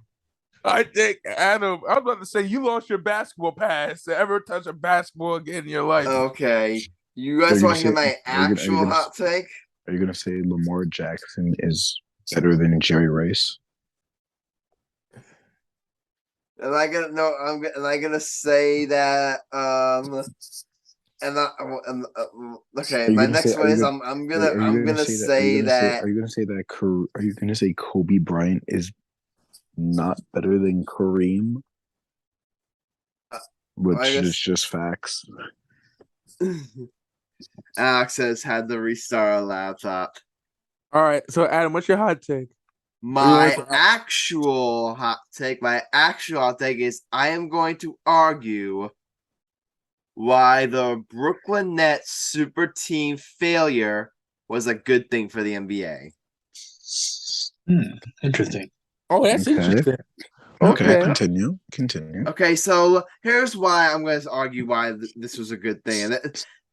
[SPEAKER 2] I think Adam. I was about to say you lost your basketball pass to ever touch a basketball again in your life.
[SPEAKER 1] Okay. You guys
[SPEAKER 3] Are you
[SPEAKER 1] want to hear
[SPEAKER 3] gonna
[SPEAKER 1] my
[SPEAKER 3] say- are you
[SPEAKER 1] actual
[SPEAKER 3] gonna
[SPEAKER 1] hot take?
[SPEAKER 3] Are you gonna say Lamar Jackson is better than Jerry Rice?
[SPEAKER 1] Am I gonna no? Am I gonna say that? Okay. My next one is I'm gonna say that.
[SPEAKER 3] Are you gonna say that? Are you gonna say Kobe Bryant is not better than Kareem? Which
[SPEAKER 1] I guess-
[SPEAKER 3] is just facts.
[SPEAKER 1] Alex has had to restart a laptop.
[SPEAKER 2] All right, so Adam, what's your hot take?
[SPEAKER 1] My actual hot take is I am going to argue why the Brooklyn Nets super team failure was a good thing for the NBA.
[SPEAKER 4] Interesting.
[SPEAKER 2] Oh, that's
[SPEAKER 3] Okay.
[SPEAKER 2] interesting.
[SPEAKER 3] Okay,
[SPEAKER 2] Okay.
[SPEAKER 3] continue.
[SPEAKER 1] Okay, so here's why I'm going to argue why this was a good thing.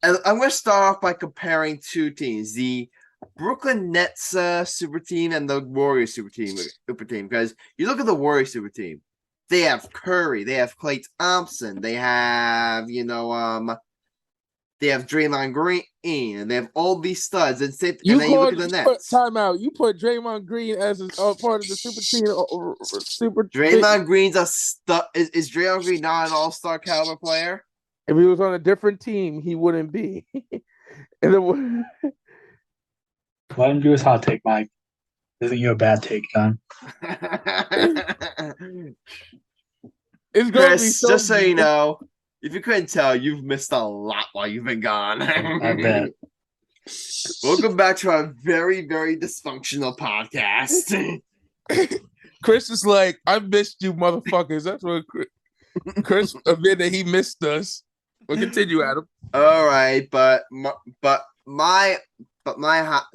[SPEAKER 1] And I'm going to start off by comparing two teams, the Brooklyn Nets super team and the Warriors super team. Because you look at the Warriors super team, they have Curry, they have Klay Thompson, they have, they have Draymond Green, and they have all these studs. And then you look at the Nets.
[SPEAKER 2] Timeout. You put Draymond Green as a part of the super team.
[SPEAKER 1] Draymond Green's a stud. Is Draymond Green not an all-star caliber player?
[SPEAKER 2] If he was on a different team, he wouldn't be. And then,
[SPEAKER 4] Let him do his hot take, Mike. Isn't you a bad take, John?
[SPEAKER 2] it's gonna
[SPEAKER 1] Chris,
[SPEAKER 2] be so
[SPEAKER 1] just so you know, if you couldn't tell, you've missed a lot while you've been gone.
[SPEAKER 4] I bet.
[SPEAKER 1] Welcome back to our very, very dysfunctional podcast.
[SPEAKER 2] Chris is like, I missed you, motherfuckers. That's what Chris admitted that he missed us. We'll continue, Adam.
[SPEAKER 1] All right, but my hot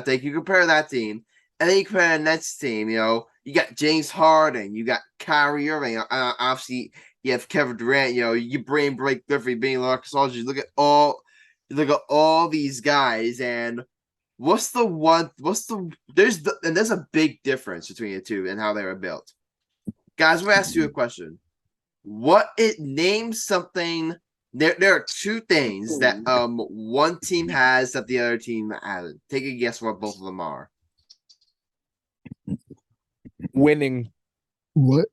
[SPEAKER 1] take. You compare that team, and then you compare the Nets team. You got James Harden, you got Kyrie Irving. Obviously, you have Kevin Durant. You bring Blake Griffin being Marcus Aldridge. Look at all these guys, and there's a big difference between the two and how they were built. Guys, I'm gonna ask you a question. Name something. There are two things that one team has that the other team hasn't. Take a guess what both of them are.
[SPEAKER 2] Winning.
[SPEAKER 3] What?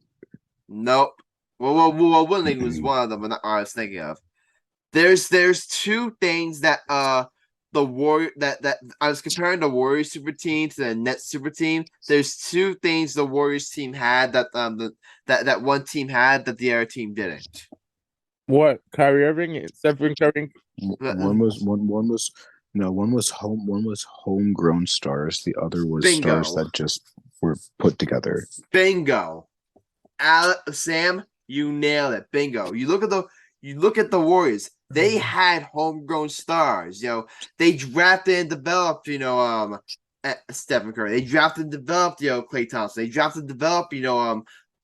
[SPEAKER 1] Nope. Well, winning was one of them, but not what I was thinking of. There's two things that the Warrior that I was comparing the Warriors super team to the Nets super team. There's two things the Warriors team had that that one team had that the other team didn't.
[SPEAKER 2] What? Kyrie Irving? Stephen Curry?
[SPEAKER 3] One was homegrown stars. The other was
[SPEAKER 1] Bingo.
[SPEAKER 3] Stars that just were put together.
[SPEAKER 1] Bingo. Sam, you nailed it. Bingo. You look at the Warriors. They had homegrown stars. They drafted and developed, Stephen Curry. They drafted and developed, Klay Thompson. They drafted and developed,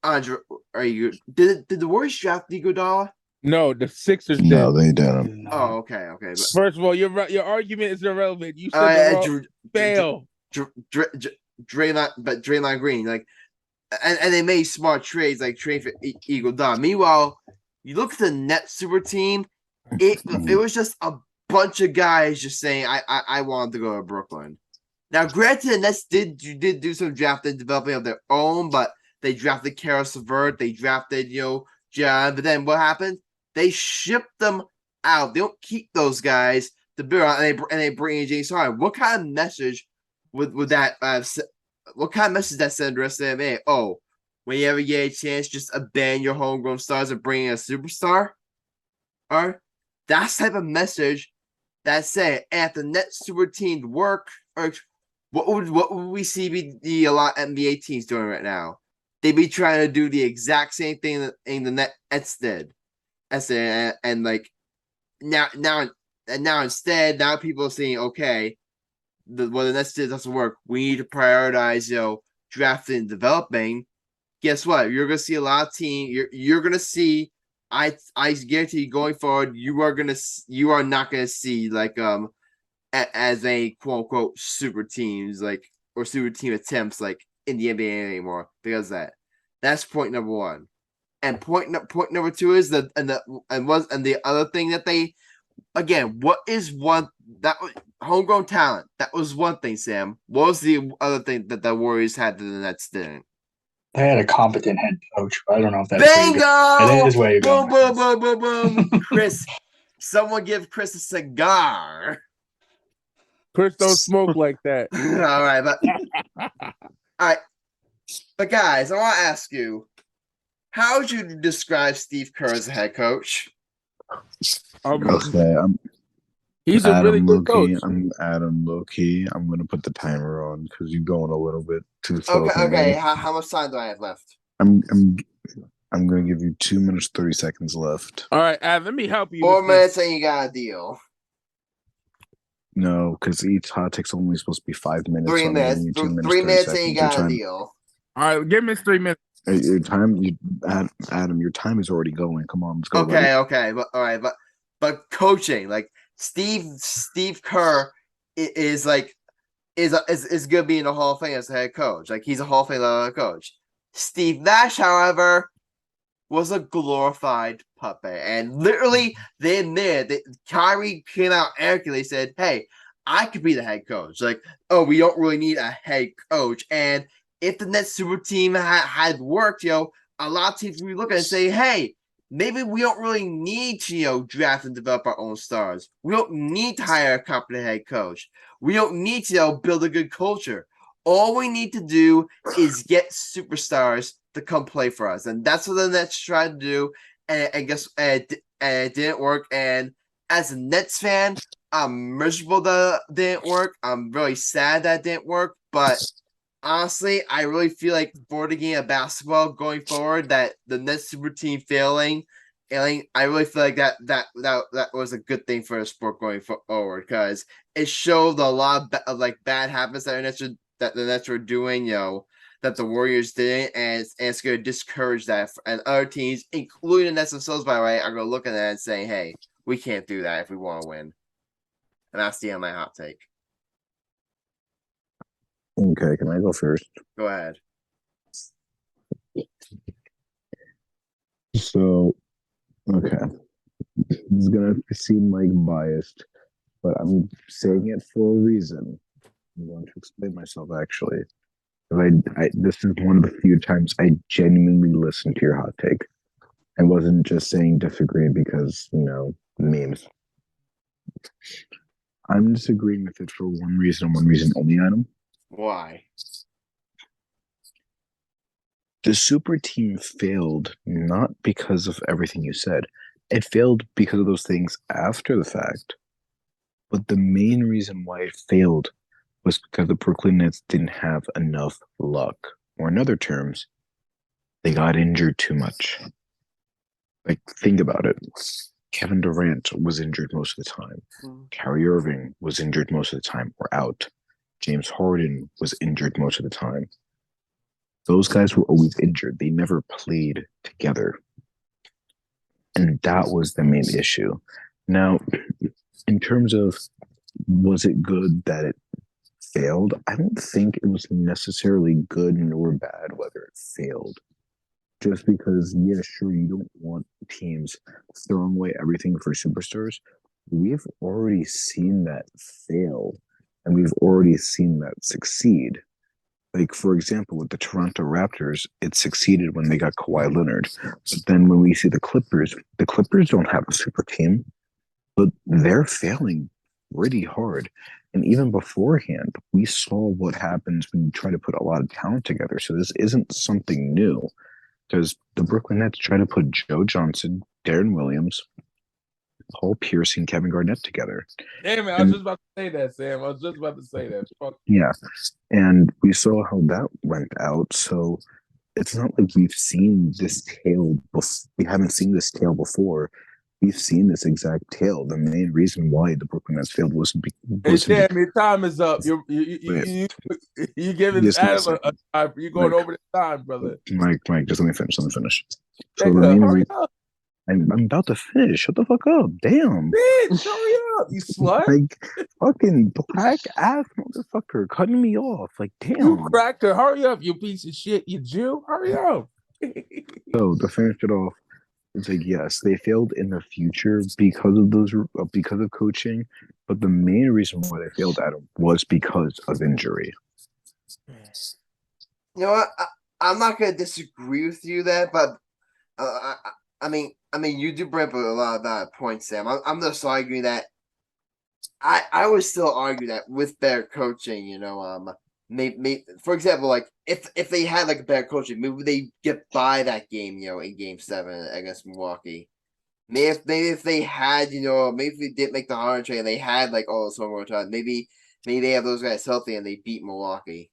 [SPEAKER 1] Andre. Did the Warriors draft Iguodala?
[SPEAKER 2] No, the Sixers did.
[SPEAKER 3] No, they didn't.
[SPEAKER 1] Oh, okay. But
[SPEAKER 2] first of all, your argument is irrelevant. You said fail.
[SPEAKER 1] Draymond Green, and they made smart trades, like trade for Iguodala. Meanwhile, you look at the Nets super team. It was just a bunch of guys just saying, I wanted to go to Brooklyn. Now, granted, the Nets did do some drafting developing of their own, but they drafted Karis LeVert, they drafted John. But then what happened? They shipped them out. They don't keep those guys to build out, and they bring in James Harden. What kind of message would that? What kind of message that send the rest of the NBA? Oh, whenever you get a chance, just abandon your homegrown stars and bring in a superstar. Or that's the type of message that say at the Nets super team work. Or what would we see a lot of NBA teams doing right now? They'd be trying to do the exact same thing that the Nets did. And now instead, now people are saying, okay, what the Nets did doesn't work. We need to prioritize, drafting and developing. Guess what? You're gonna see a lot of teams. You're gonna see. I guarantee you, going forward, you are not gonna see as a quote unquote super teams or super team attempts in the NBA anymore because of that. That's point number one. And point number two is the other thing that they, again, what is one that homegrown talent? That was one thing, Sam. What was the other thing that the Warriors had that the Nets didn't?
[SPEAKER 4] They had a competent head coach, but I don't know if that's
[SPEAKER 1] bingo.
[SPEAKER 4] It is where you're going.
[SPEAKER 1] Boom. Chris, someone give Chris a cigar.
[SPEAKER 2] Chris don't smoke like that.
[SPEAKER 1] All right, but guys, I want to ask you, how would you describe Steve Kerr as a head coach?
[SPEAKER 3] Okay,
[SPEAKER 2] he's a really good coach.
[SPEAKER 3] I'm Adam Low-Key. I'm going to put the timer on because you're going a little bit too slow.
[SPEAKER 1] Okay,
[SPEAKER 3] for me.
[SPEAKER 1] okay. How much time do I have left?
[SPEAKER 3] I'm going to give you 2 minutes 30 seconds left.
[SPEAKER 2] All right, Ad, let me help you.
[SPEAKER 1] 4
[SPEAKER 2] with
[SPEAKER 1] minutes
[SPEAKER 2] this.
[SPEAKER 1] and you got a deal.
[SPEAKER 3] No, because each hot take's only supposed to be 5 minutes.
[SPEAKER 1] 3
[SPEAKER 3] so I'm
[SPEAKER 1] minutes.
[SPEAKER 3] giving you 2 minutes
[SPEAKER 1] 3
[SPEAKER 3] 30
[SPEAKER 1] minutes and
[SPEAKER 3] seconds.
[SPEAKER 1] you
[SPEAKER 3] Your
[SPEAKER 1] got a
[SPEAKER 3] time,
[SPEAKER 1] deal.
[SPEAKER 2] All right, give me 3 minutes.
[SPEAKER 3] your time, Adam, your time is already going. Come on, let's go.
[SPEAKER 1] Okay,
[SPEAKER 3] buddy.
[SPEAKER 1] okay, but all right, but coaching, like Steve Kerr is like is good being a Hall of Fame as a head coach. Like he's a Hall of Fame level coach. Steve Nash, however, was a glorified puppet, and literally they admitted that Kyrie came out arrogantly said, "Hey, I could be the head coach." Like, oh, we don't really need a head coach, and if the Nets super team had worked, a lot of teams would be looking and say, "Hey, maybe we don't really need to, draft and develop our own stars. We don't need to hire a competent head coach. We don't need to, build a good culture. All we need to do is get superstars to come play for us." And that's what the Nets tried to do. And guess and it didn't work. And as a Nets fan, I'm miserable that it didn't work. I'm really sad that it didn't work. But honestly, I really feel like for the game of basketball going forward, that the Nets super team failing, I really feel like that was a good thing for the sport going forward because it showed a lot of bad habits that the Nets were doing, that the Warriors didn't, and it's going to discourage that. And other teams, including the Nets themselves, by the way, are going to look at that and say, "Hey, we can't do that if we want to win." And that's the end of my hot take.
[SPEAKER 3] Okay, can I go first?
[SPEAKER 1] Go ahead.
[SPEAKER 3] So, okay, this is gonna seem like biased, but I'm saying it for a reason. I'm going to explain myself actually. This is one of the few times I genuinely listened to your hot take. I wasn't just saying disagree because, memes. I'm disagreeing with it for one reason and one reason only, Adam.
[SPEAKER 1] Why?
[SPEAKER 3] The super team failed not because of everything you said. It failed because of those things after the fact. But the main reason why it failed was because the Brooklyn Nets didn't have enough luck. Or in other terms, they got injured too much. Like, think about it. Kevin Durant was injured most of the time. Kyrie Irving was injured most of the time or out. James Harden was injured most of the time. Those guys were always injured. They never played together. And that was the main issue. Now, in terms of was it good that it failed? I don't think it was necessarily good nor bad whether it failed. Just because, yeah, sure, you don't want teams throwing away everything for superstars. We've already seen that fail, and we've already seen that succeed. Like, for example, with the Toronto Raptors, it succeeded when they got Kawhi Leonard. But then when we see the Clippers don't have a super team, but they're failing pretty hard. And even beforehand, we saw what happens when you try to put a lot of talent together. So this isn't something new. Because the Brooklyn Nets try to put Joe Johnson, Darren Williams, Paul Pierce, and Kevin Garnett together.
[SPEAKER 2] Damn it, I was just about to say that, Sam. I was just about to say that. Fuck.
[SPEAKER 3] Yeah. And we saw how that went out. So it's not like we've seen this tale we haven't seen this tale before. We've seen this exact tale. The main reason why the Brooklyn Nets failed wasn't
[SPEAKER 2] Hey, Sam, your time is up. You giving Adam a time. You're going over the time, brother.
[SPEAKER 3] Mike, just let me finish. So
[SPEAKER 2] Take
[SPEAKER 3] the main reason
[SPEAKER 2] up.
[SPEAKER 3] I'm about to finish. Shut the fuck up. Damn.
[SPEAKER 2] Bitch, hurry up, you slut.
[SPEAKER 3] Like, fucking black ass motherfucker cutting me off. Like, damn.
[SPEAKER 2] You cracker, hurry up, you piece of shit, you Jew. Hurry up.
[SPEAKER 3] So, to finish it off, it's like, yes, they failed in the future because of coaching, but the main reason why they failed, Adam, was because of injury.
[SPEAKER 1] You know what? I'm not going to disagree with you there, but I mean, you do bring up a lot of valid points, Sam. I'm just arguing that I would still argue that with better coaching, maybe for example, like if they had like better coaching, maybe they get by that game, in Game 7 against Milwaukee. Maybe if they had, maybe if they didn't make the Harden trade and they had like all this homework time, maybe Maybe they have those guys healthy and they beat Milwaukee.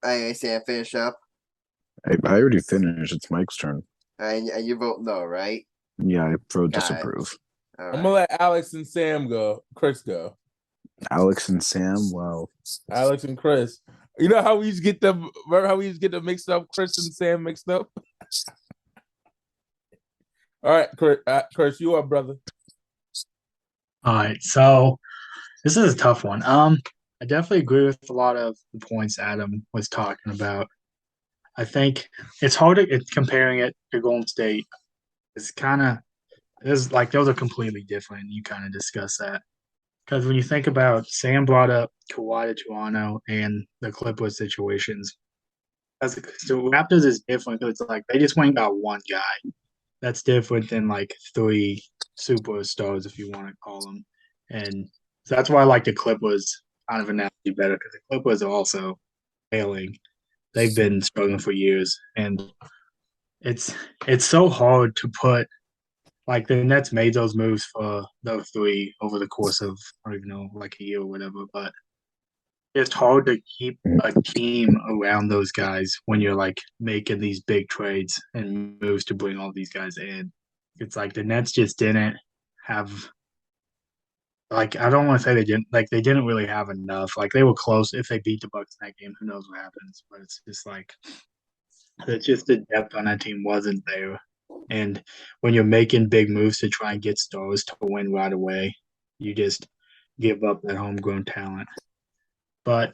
[SPEAKER 1] Anyway, Sam, finish up.
[SPEAKER 3] I already finished. It's Mike's turn.
[SPEAKER 1] And you vote no, right?
[SPEAKER 3] Yeah, I vote
[SPEAKER 1] Got it.
[SPEAKER 3] disapprove.
[SPEAKER 1] All
[SPEAKER 2] I'm
[SPEAKER 1] right.
[SPEAKER 2] gonna let Alex and Sam go. Chris go.
[SPEAKER 3] Alex and Sam. Wow.
[SPEAKER 2] Alex and Chris. You know how we used to get them? Remember how we used to get them mixed up? Chris and Sam mixed up. All right, Chris, you are brother.
[SPEAKER 4] All right, so this is a tough one. I definitely agree with a lot of the points Adam was talking about. I think it's hard to comparing it to Golden State. It's kind of those are completely different. You kind of discuss that because when you think about Sam brought up Kawhi to Toronto and the Clippers situations, as the Raptors is different because it's like they just went and got one guy. That's different than like three superstars, if you want to call them, and so that's why I like the Clippers kind of analogy better because the Clippers are also failing. They've been struggling for years, and it's so hard to put like the Nets made those moves for those three over the course of I don't even know like a year or whatever, but it's hard to keep a team around those guys when you're like making these big trades and moves to bring all these guys in. It's like the Nets just didn't have like I don't want to say they didn't really have enough. Like they were close. If they beat the Bucks in that game, who knows what happens? But it's just like it's just the depth on that team wasn't there. And when you're making big moves to try and get stars to win right away, you just give up that homegrown talent. But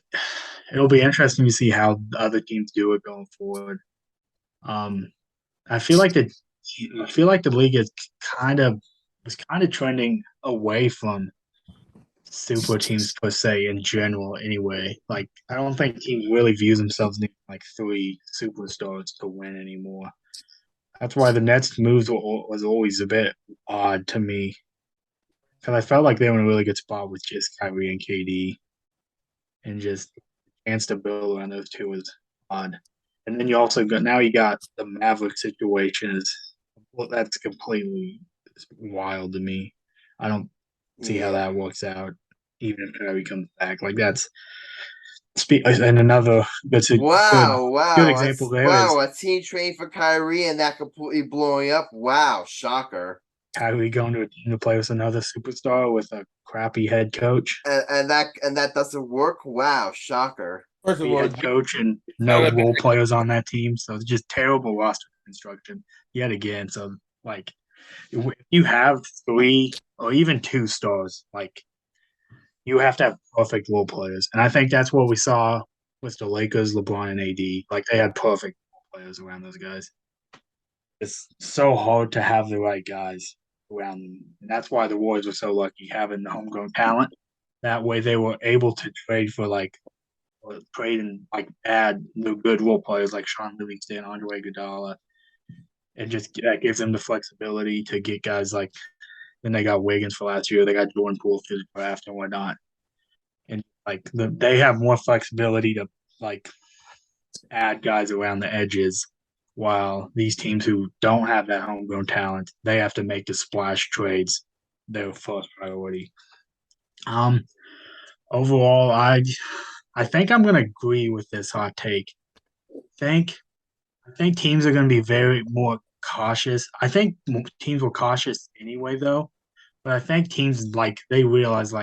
[SPEAKER 4] it'll be interesting to see how the other teams do it going forward. I feel like the league is kind of trending away from super teams per se in general. Anyway, like I don't think teams really view themselves needing like three superstars to win anymore. That's why the Nets moves was always a bit odd to me because I felt like they were in a really good spot with just Kyrie and KD, and just the chance to build around those two was odd. And then you also got the Maverick situation that's completely wild to me. I don't see how that works out, even if Kyrie comes back. Like that's and another good example there is
[SPEAKER 1] a team train for Kyrie and that completely blowing up. Wow, shocker.
[SPEAKER 4] Kyrie going to a team to play with another superstar with a crappy head coach.
[SPEAKER 1] And that doesn't work. Wow, shocker.
[SPEAKER 2] First of all,
[SPEAKER 4] head coach and no role players on that team, so it's just terrible roster construction yet again. So like, if you have three or even two stars, like you have to have perfect role players, and I think that's what we saw with the Lakers, LeBron and AD. Like they had perfect role players around those guys. It's so hard to have the right guys around them, and that's why the Warriors were so lucky having the homegrown talent. That way, they were able to trade and like add the good role players like Sean Livingston, Andre Iguodala, and just that gives them the flexibility to get guys like. Then they got Wiggins for last year. They got Jordan Poole through the draft and whatnot, and like they have more flexibility to like add guys around the edges. While these teams who don't have that homegrown talent, they have to make the splash trades their first priority. Overall, I think I'm going to agree with this hot take. I think teams are going to be very more cautious. I think teams were cautious anyway, though. But I think teams they realize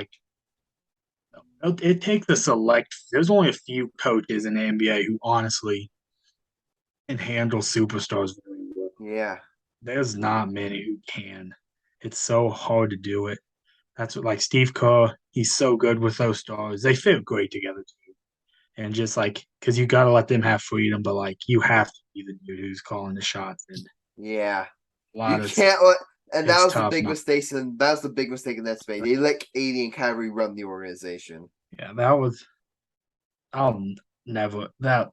[SPEAKER 4] it takes a select. There's only a few coaches in the NBA who honestly can handle superstars very well.
[SPEAKER 1] Yeah.
[SPEAKER 4] There's not many who can. It's so hard to do it. That's what Steve Kerr, he's so good with those stars. They fit great together too. And just because you got to let them have freedom, but you have to be the dude who's calling the shots. And
[SPEAKER 1] yeah,
[SPEAKER 4] you
[SPEAKER 1] can't let. And that was
[SPEAKER 4] the
[SPEAKER 1] big mistake. And that was the big mistake in that space. They let AD and Kyrie run the organization.
[SPEAKER 4] Yeah, that was. I'll never that.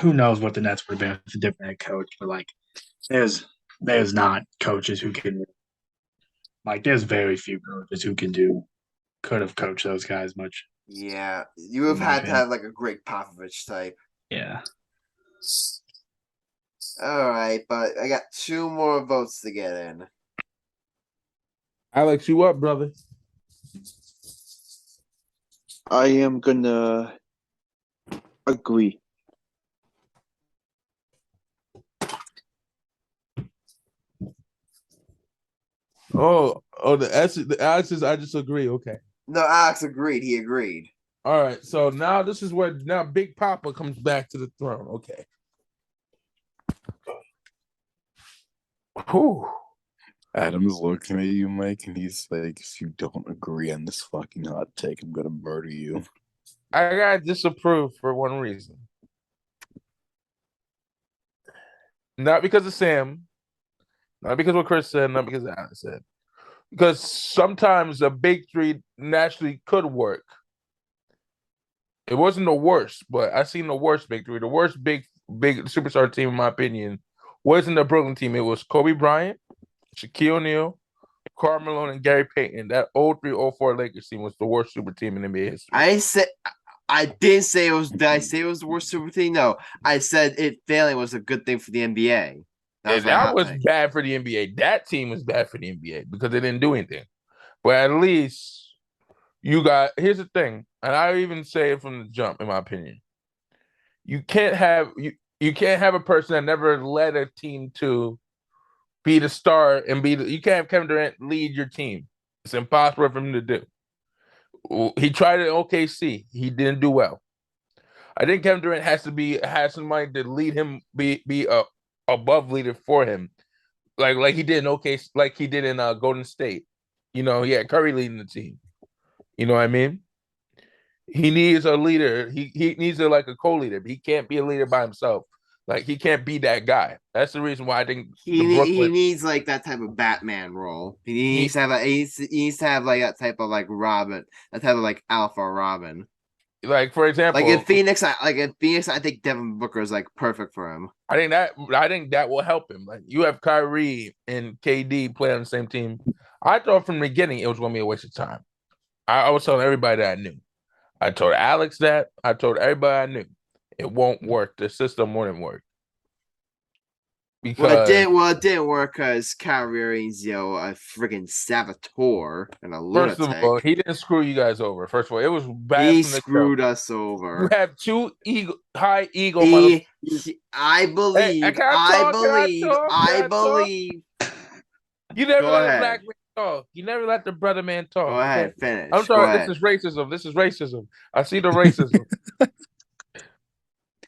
[SPEAKER 4] Who knows what the Nets would have been with a different head coach? But there's not coaches who can. There's very few coaches who could have coached those guys much.
[SPEAKER 1] Yeah, you have had to have a Greg Popovich type.
[SPEAKER 4] Yeah.
[SPEAKER 1] All right, but I got two more votes to get in.
[SPEAKER 2] Alex, you up, brother?
[SPEAKER 5] I am gonna agree.
[SPEAKER 2] The Alex is I just agree. Okay.
[SPEAKER 1] No, Alex agreed. He agreed.
[SPEAKER 2] All right. So now this is where now Big Papa comes back to the throne. Okay. Whew.
[SPEAKER 3] Adam's looking at you, Mike, and he's like, if you don't agree on this fucking hot take, I'm gonna murder you.
[SPEAKER 2] I gotta disapprove for one reason. Not because of Sam, not because of what Chris said, not because of Alex said. Because sometimes a big three naturally could work. It wasn't the worst, but I seen the worst big three. The worst big superstar team, in my opinion, wasn't the Brooklyn team. It was Kobe Bryant, Shaquille O'Neal, Karl Malone, and Gary Payton. That 03-04 Lakers team was the worst super team in NBA history.
[SPEAKER 1] I didn't say it was. Did I say it was the worst super team? No, I said it failing was a good thing for the NBA.
[SPEAKER 2] That was bad for the NBA. That team was bad for the NBA because they didn't do anything. But at least you got. Here's the thing, and I even say it from the jump, in my opinion. You can't have a person that never led a team to be the star and you can't have Kevin Durant lead your team. It's impossible for him to do. He tried it at OKC. He didn't do well. I think Kevin Durant has somebody to lead him, be a above leader for him, like he did in OKC, like he did in Golden State. He had Curry leading the team. You know what I mean? He needs a leader. He needs a co-leader. But he can't be a leader by himself. Like he can't be that guy. That's the reason why I think
[SPEAKER 1] he needs like that type of Batman role. He needs to have like that type of like Robin, that type of like Alpha Robin.
[SPEAKER 2] Like for example,
[SPEAKER 1] in Phoenix, I think Devin Booker is like perfect for him.
[SPEAKER 2] I think that will help him. Like you have Kyrie and KD playing on the same team. I thought from the beginning it was going to be a waste of time. I was telling everybody that I knew. I told Alex that. I told everybody I knew. It won't work. The system wouldn't work.
[SPEAKER 1] Because it didn't work because Kyrie is a freaking saboteur and a lunatic.
[SPEAKER 2] First of all, he didn't screw you guys over. First of all, it was bad.
[SPEAKER 1] He screwed us over.
[SPEAKER 2] You have two high ego.
[SPEAKER 1] I believe.
[SPEAKER 2] You never let a black man talk. You never let the brother man talk.
[SPEAKER 1] Go ahead, finish.
[SPEAKER 2] I'm sorry. This is racism. I see the racism.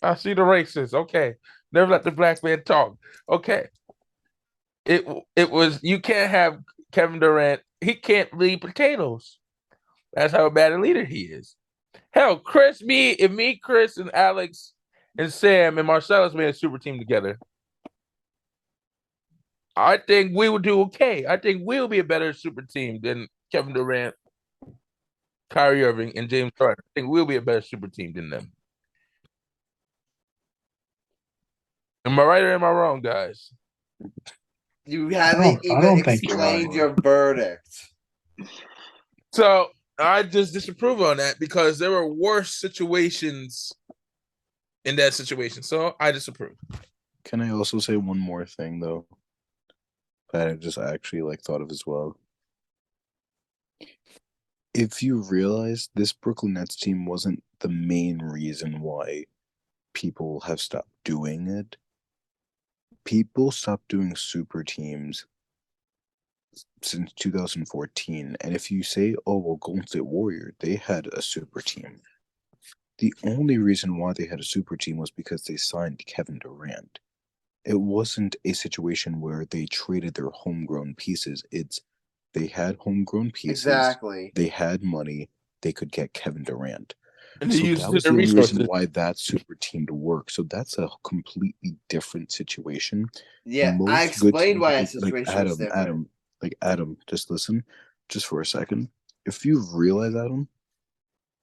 [SPEAKER 2] I see the racism. Okay. Never let the black man talk. Okay. It was, you can't have Kevin Durant. He can't lead potatoes. That's how bad a leader he is. Hell, Chris, and Alex and Sam and Marcellus made a super team together, I think we would do okay. I think we'll be a better super team than Kevin Durant, Kyrie Irving, and James Harden. I think we'll be a better super team than them. Am I right or am I wrong, guys?
[SPEAKER 1] You haven't even explained your verdict.
[SPEAKER 2] So I just disapprove on that because there were worse situations in that situation. So I disapprove.
[SPEAKER 3] Can I also say one more thing though? That I just actually thought of as well. If you realize this Brooklyn Nets team wasn't the main reason why people have stopped doing it. People stopped doing super teams since 2014. And if you say, oh, well, Golden State Warrior, they had a super team. The only reason why they had a super team was because they signed Kevin Durant. It wasn't a situation where they traded their homegrown pieces. They had homegrown pieces.
[SPEAKER 1] Exactly.
[SPEAKER 3] They had money. They could get Kevin Durant.
[SPEAKER 2] And
[SPEAKER 3] so that was the only reason why that super team to work. So that's a completely different situation.
[SPEAKER 1] Yeah, I explained why that situation was different.
[SPEAKER 3] Adam, just listen, just for a second. If you realize, Adam,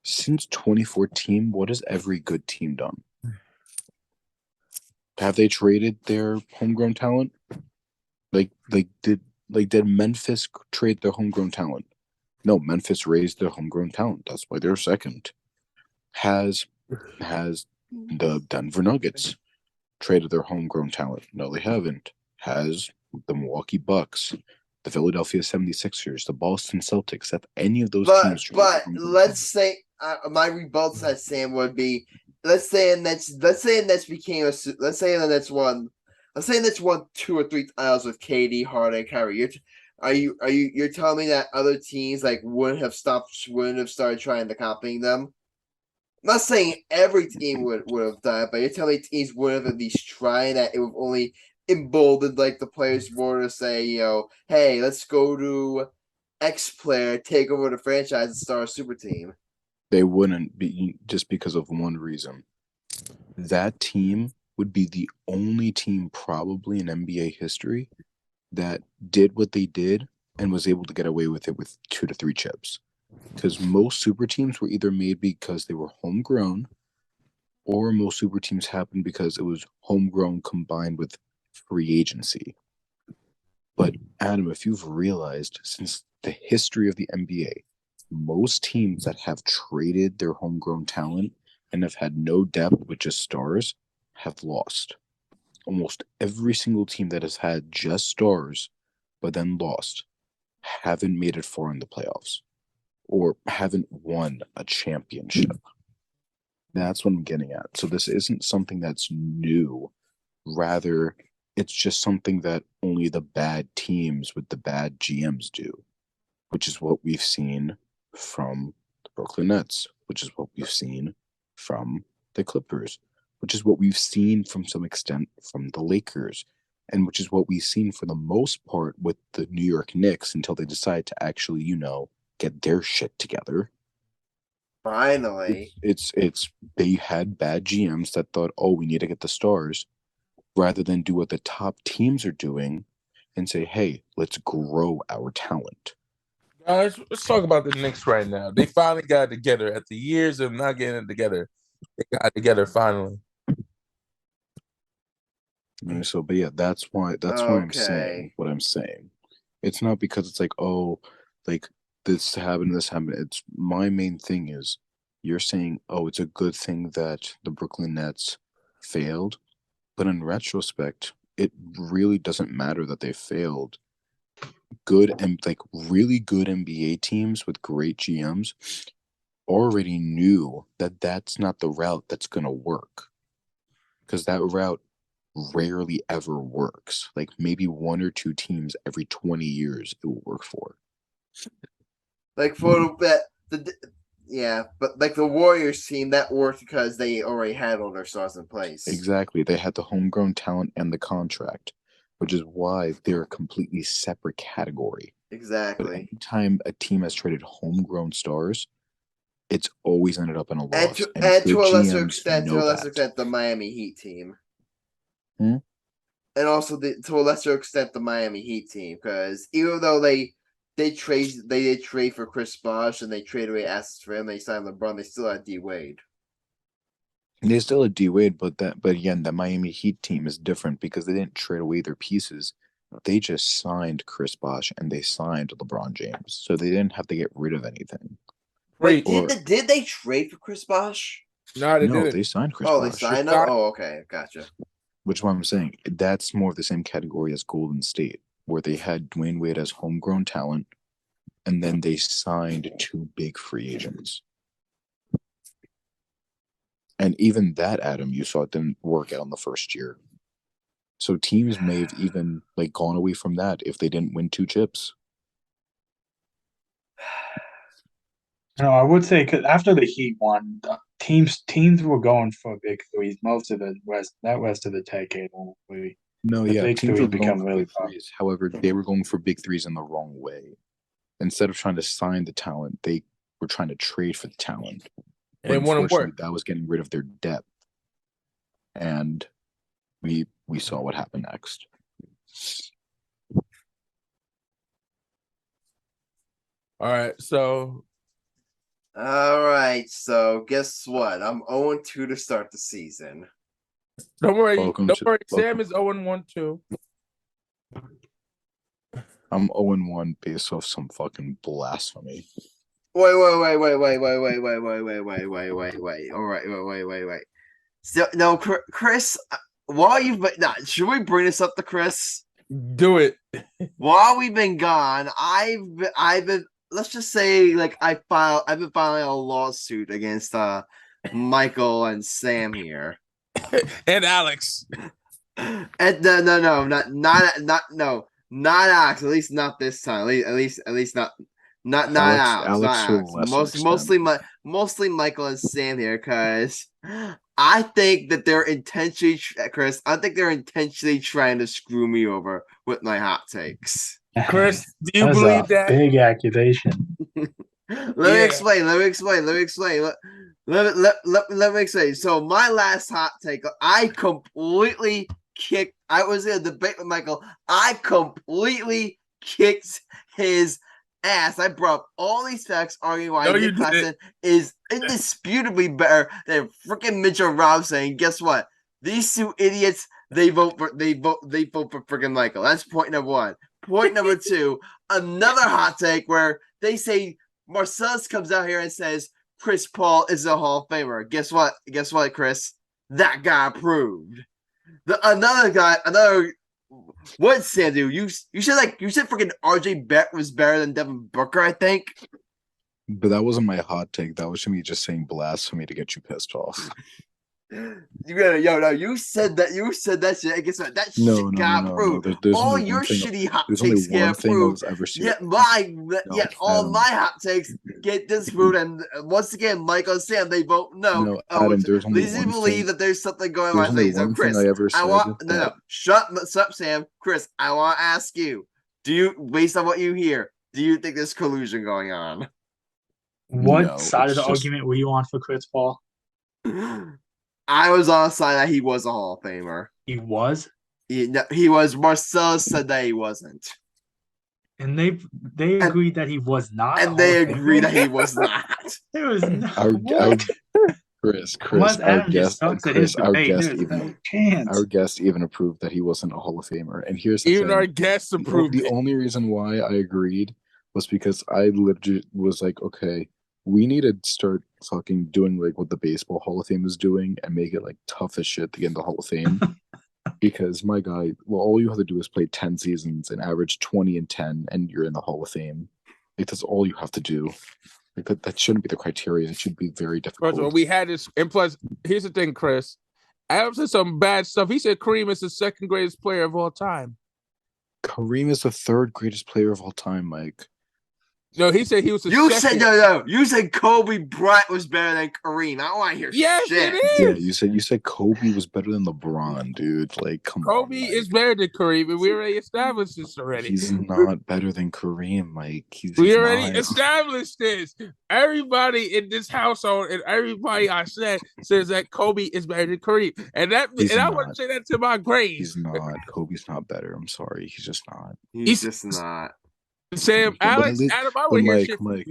[SPEAKER 3] since 2014, what has every good team done? Have they traded their homegrown talent? Did Memphis trade their homegrown talent? No, Memphis raised their homegrown talent. That's why they're second. Has the Denver Nuggets traded their homegrown talent? No, they haven't. Has the Milwaukee Bucks, the Philadelphia 76ers, the Boston Celtics, if any of those
[SPEAKER 1] But
[SPEAKER 3] teams traded
[SPEAKER 1] but
[SPEAKER 3] for homegrown
[SPEAKER 1] let's
[SPEAKER 3] talent,
[SPEAKER 1] say my rebuttal to that, Sam, would be let's say the Nets became let's say the Nets won 2 or 3 titles with KD, Harden, and Kyrie. You're telling me that other teams like wouldn't have started trying to copying them? I'm not saying every team would have done it, but you're telling me teams would have at least tried that. It would only emboldened like the players more to say, hey, let's go to X player, take over the franchise, and start a super team.
[SPEAKER 3] they wouldn't be, just because of one reason. That team would be the only team probably in NBA history that did what they did and was able to get away with it with 2 to 3 chips. Because most super teams were either made because they were homegrown, or most super teams happened because it was homegrown combined with free agency. But Adam, if you've realized, since the history of the NBA, most teams that have traded their homegrown talent and have had no depth with just stars have lost. Almost every single team that has had just stars but then lost haven't made it far in the playoffs or haven't won a championship. That's what I'm getting at. So this isn't something that's new. Rather, it's just something that only the bad teams with the bad GMs do, which is what we've seen from the Brooklyn Nets, which is what we've seen from the Clippers, which is what we've seen from some extent from the Lakers, and which is what we've seen for the most part with the New York Knicks until they decide to actually, get their shit together.
[SPEAKER 1] Finally.
[SPEAKER 3] It's they had bad GMs that thought, oh, we need to get the stars, rather than do what the top teams are doing and say, hey, let's grow our talent.
[SPEAKER 2] Guys, let's talk about the Knicks right now. They finally got it together. After years of not getting it together, they got it together finally.
[SPEAKER 3] So, but yeah, that's why I'm saying what I'm saying. It's not because it's like, oh, like this happened. It's my main thing is you're saying, oh, it's a good thing that the Brooklyn Nets failed. But in retrospect, it really doesn't matter that they failed. Good and really good NBA teams with great GMs already knew that that's not the route that's going to work. Because that route rarely ever works. Like maybe 1 or 2 teams every 20 years it will work for.
[SPEAKER 1] Like for but like the Warriors team, that worked because they already had all their stars in place.
[SPEAKER 3] Exactly. They had the homegrown talent and the contract, which is why they're a completely separate category.
[SPEAKER 1] Exactly.
[SPEAKER 3] But anytime a team has traded homegrown stars, it's always ended up in a loss.
[SPEAKER 1] And to a lesser extent, the Miami Heat team.
[SPEAKER 3] Hmm?
[SPEAKER 1] And also to a lesser extent the Miami Heat team, because even though they did trade for Chris Bosh and they traded away assets for him, they signed LeBron, they still had D Wade.
[SPEAKER 3] They still had D Wade, but again, the Miami Heat team is different because they didn't trade away their pieces. They just signed Chris Bosh and they signed LeBron James, so they didn't have to get rid of anything.
[SPEAKER 1] Wait, did they trade for Chris Bosh?
[SPEAKER 2] No, they didn't.
[SPEAKER 3] They signed Chris Bosh.
[SPEAKER 1] They signed him? Oh, okay, gotcha.
[SPEAKER 3] Which is what I'm saying. That's more of the same category as Golden State, where they had Dwayne Wade as homegrown talent, and then they signed 2 big free agents. And even that, Adam, you saw it didn't work out in the first year. So teams may have even gone away from that if they didn't win 2 chips.
[SPEAKER 4] No, I would say because after the Heat won, teams were going for big threes most of the rest of the decade.
[SPEAKER 3] Teams were going for big threes. However, they were going for big threes in the wrong way. Instead of trying to sign the talent, they were trying to trade for the talent.
[SPEAKER 2] And it wouldn't work.
[SPEAKER 3] That was getting rid of their depth. And we saw what happened next.
[SPEAKER 2] All right, so
[SPEAKER 1] guess what? I'm 0-2 to start the season.
[SPEAKER 2] Don't worry. Sam is 0-1 too.
[SPEAKER 3] I'm 0-1 based off some fucking blasphemy.
[SPEAKER 1] Wait. All right, wait. So, no, Chris, should we bring this up to Chris?
[SPEAKER 2] Do it.
[SPEAKER 1] While we've been gone, I've been let's just say like I've been filing a lawsuit against Michael and Sam here.
[SPEAKER 2] And Alex.
[SPEAKER 1] And no, not Alex. At least not this time. At least not
[SPEAKER 3] Alex to a
[SPEAKER 1] Alex.
[SPEAKER 3] lesser
[SPEAKER 1] Mostly Michael and Sam here, because I think that they're intentionally, Chris. I think they're intentionally trying to screw me over with my hot takes.
[SPEAKER 2] Chris, do you
[SPEAKER 4] That's
[SPEAKER 2] believe
[SPEAKER 4] a
[SPEAKER 2] that?
[SPEAKER 4] big accusation.
[SPEAKER 1] Let me explain. Let me explain. So my last hot take, I completely kicked. I was in a debate with Michael. I completely kicked his ass. I brought up all these facts, arguing why Nick Claxton is indisputably better than freaking Mitchell Robinson. And guess what? These two idiots, they vote for freaking Michael. That's point number one. Point number two, another hot take where they say Marcellus comes out here and says Chris Paul is a Hall of Famer. Guess what? Chris? That guy approved. What did Sam do? You said freaking RJ Beck was better than Devin Booker, I think.
[SPEAKER 3] But that wasn't my hot take. That was me just saying blasphemy to get you pissed off.
[SPEAKER 1] You said that shit. I guess what? That shit got approved. All your shitty hot takes get approved. All my hot takes get disproved. And once again, Michael and Sam, they vote no.
[SPEAKER 3] No, Adam, there's only one thing.
[SPEAKER 1] Believe that there's something going on.
[SPEAKER 3] There's only one thing I ever said.
[SPEAKER 1] Shut up, Sam. Chris, I want to ask you, based on what you hear, do you think there's collusion going on?
[SPEAKER 4] What side of the argument were you on for Chris Paul?
[SPEAKER 1] I was on the side that he was a Hall of Famer.
[SPEAKER 4] He was?
[SPEAKER 1] He was. Marcellus said that he wasn't.
[SPEAKER 4] And they agreed that he was not.
[SPEAKER 1] And they agreed that he was not.
[SPEAKER 4] There was no
[SPEAKER 3] Chris, our guest even approved that he wasn't a Hall of Famer. And here's the
[SPEAKER 2] even
[SPEAKER 3] thing.
[SPEAKER 2] Our guest approved.
[SPEAKER 3] The only reason why I agreed was because I legit was like, okay, we need to start fucking doing like what the Baseball Hall of Fame is doing and make it like tough as shit to get in the Hall of Fame. Because my guy, well, all you have to do is play 10 seasons and average 20 and 10 and you're in the Hall of Fame. Like that's all you have to do. Like that shouldn't be the criteria. It should be very difficult.
[SPEAKER 2] First of all, we had this, and plus, here's the thing, Chris. Adam said some bad stuff. He said Kareem is the second greatest player of all time.
[SPEAKER 3] Kareem is the third greatest player of all time, Mike.
[SPEAKER 2] No, he said he was.
[SPEAKER 1] You said Kobe Bryant was better than Kareem. I don't want to hear
[SPEAKER 2] yes,
[SPEAKER 1] shit.
[SPEAKER 2] It is.
[SPEAKER 3] Yeah, you said Kobe was better than LeBron, dude. Like, come on.
[SPEAKER 2] Kobe is better than Kareem, and we already established this already.
[SPEAKER 3] He's not better than Kareem, Mike.
[SPEAKER 2] We already established this. Everybody in this household and everybody I said says that Kobe is better than Kareem, and I want to say that to my grave.
[SPEAKER 3] He's not. Kobe's not better. I'm sorry. He's just not.
[SPEAKER 1] He's just not.
[SPEAKER 2] Sam, Alex, Adam, I would hear shit.
[SPEAKER 3] Mike,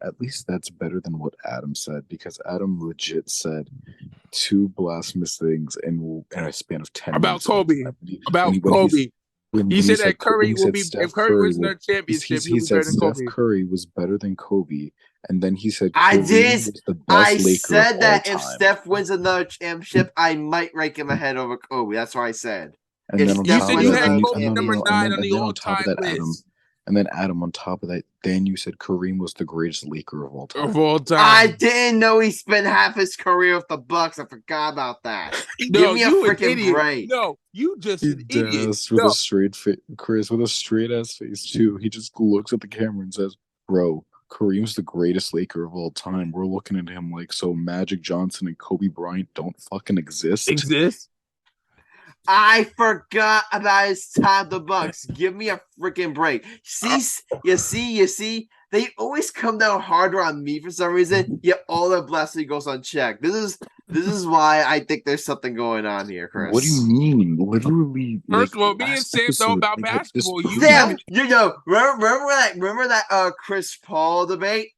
[SPEAKER 3] at least that's better than what Adam said, because Adam legit said two blasphemous things in a span of 10
[SPEAKER 2] minutes.
[SPEAKER 3] Kobe.
[SPEAKER 2] Kobe. He said that Curry will be, if Curry wins the championship, he said Steph
[SPEAKER 3] Curry was better than Kobe. And then he said,
[SPEAKER 1] I said that if Steph wins another championship, I might rank him ahead over Kobe. That's what I said.
[SPEAKER 3] And then on top of that, Adam, on top of that, then you said Kareem was the greatest Laker of all time.
[SPEAKER 1] I didn't know he spent half his career with the Bucks. I forgot about that. Give me a freaking break.
[SPEAKER 2] No, you just an idiot.
[SPEAKER 3] With a straight face, Chris, with a straight ass face too. He just looks at the camera and says, "Bro, Kareem's the greatest Laker of all time." We're looking at him like, so Magic Johnson and Kobe Bryant don't fucking exist.
[SPEAKER 1] I forgot about his time the Bucks. Give me a freaking break. You see, they always come down harder on me for some reason, yet all their blasphemy goes unchecked. This is why I think there's something going on here, Chris.
[SPEAKER 3] What do you mean? Literally,
[SPEAKER 2] first of all, me and Sam know about basketball.
[SPEAKER 1] Sam, remember that Chris Paul debate?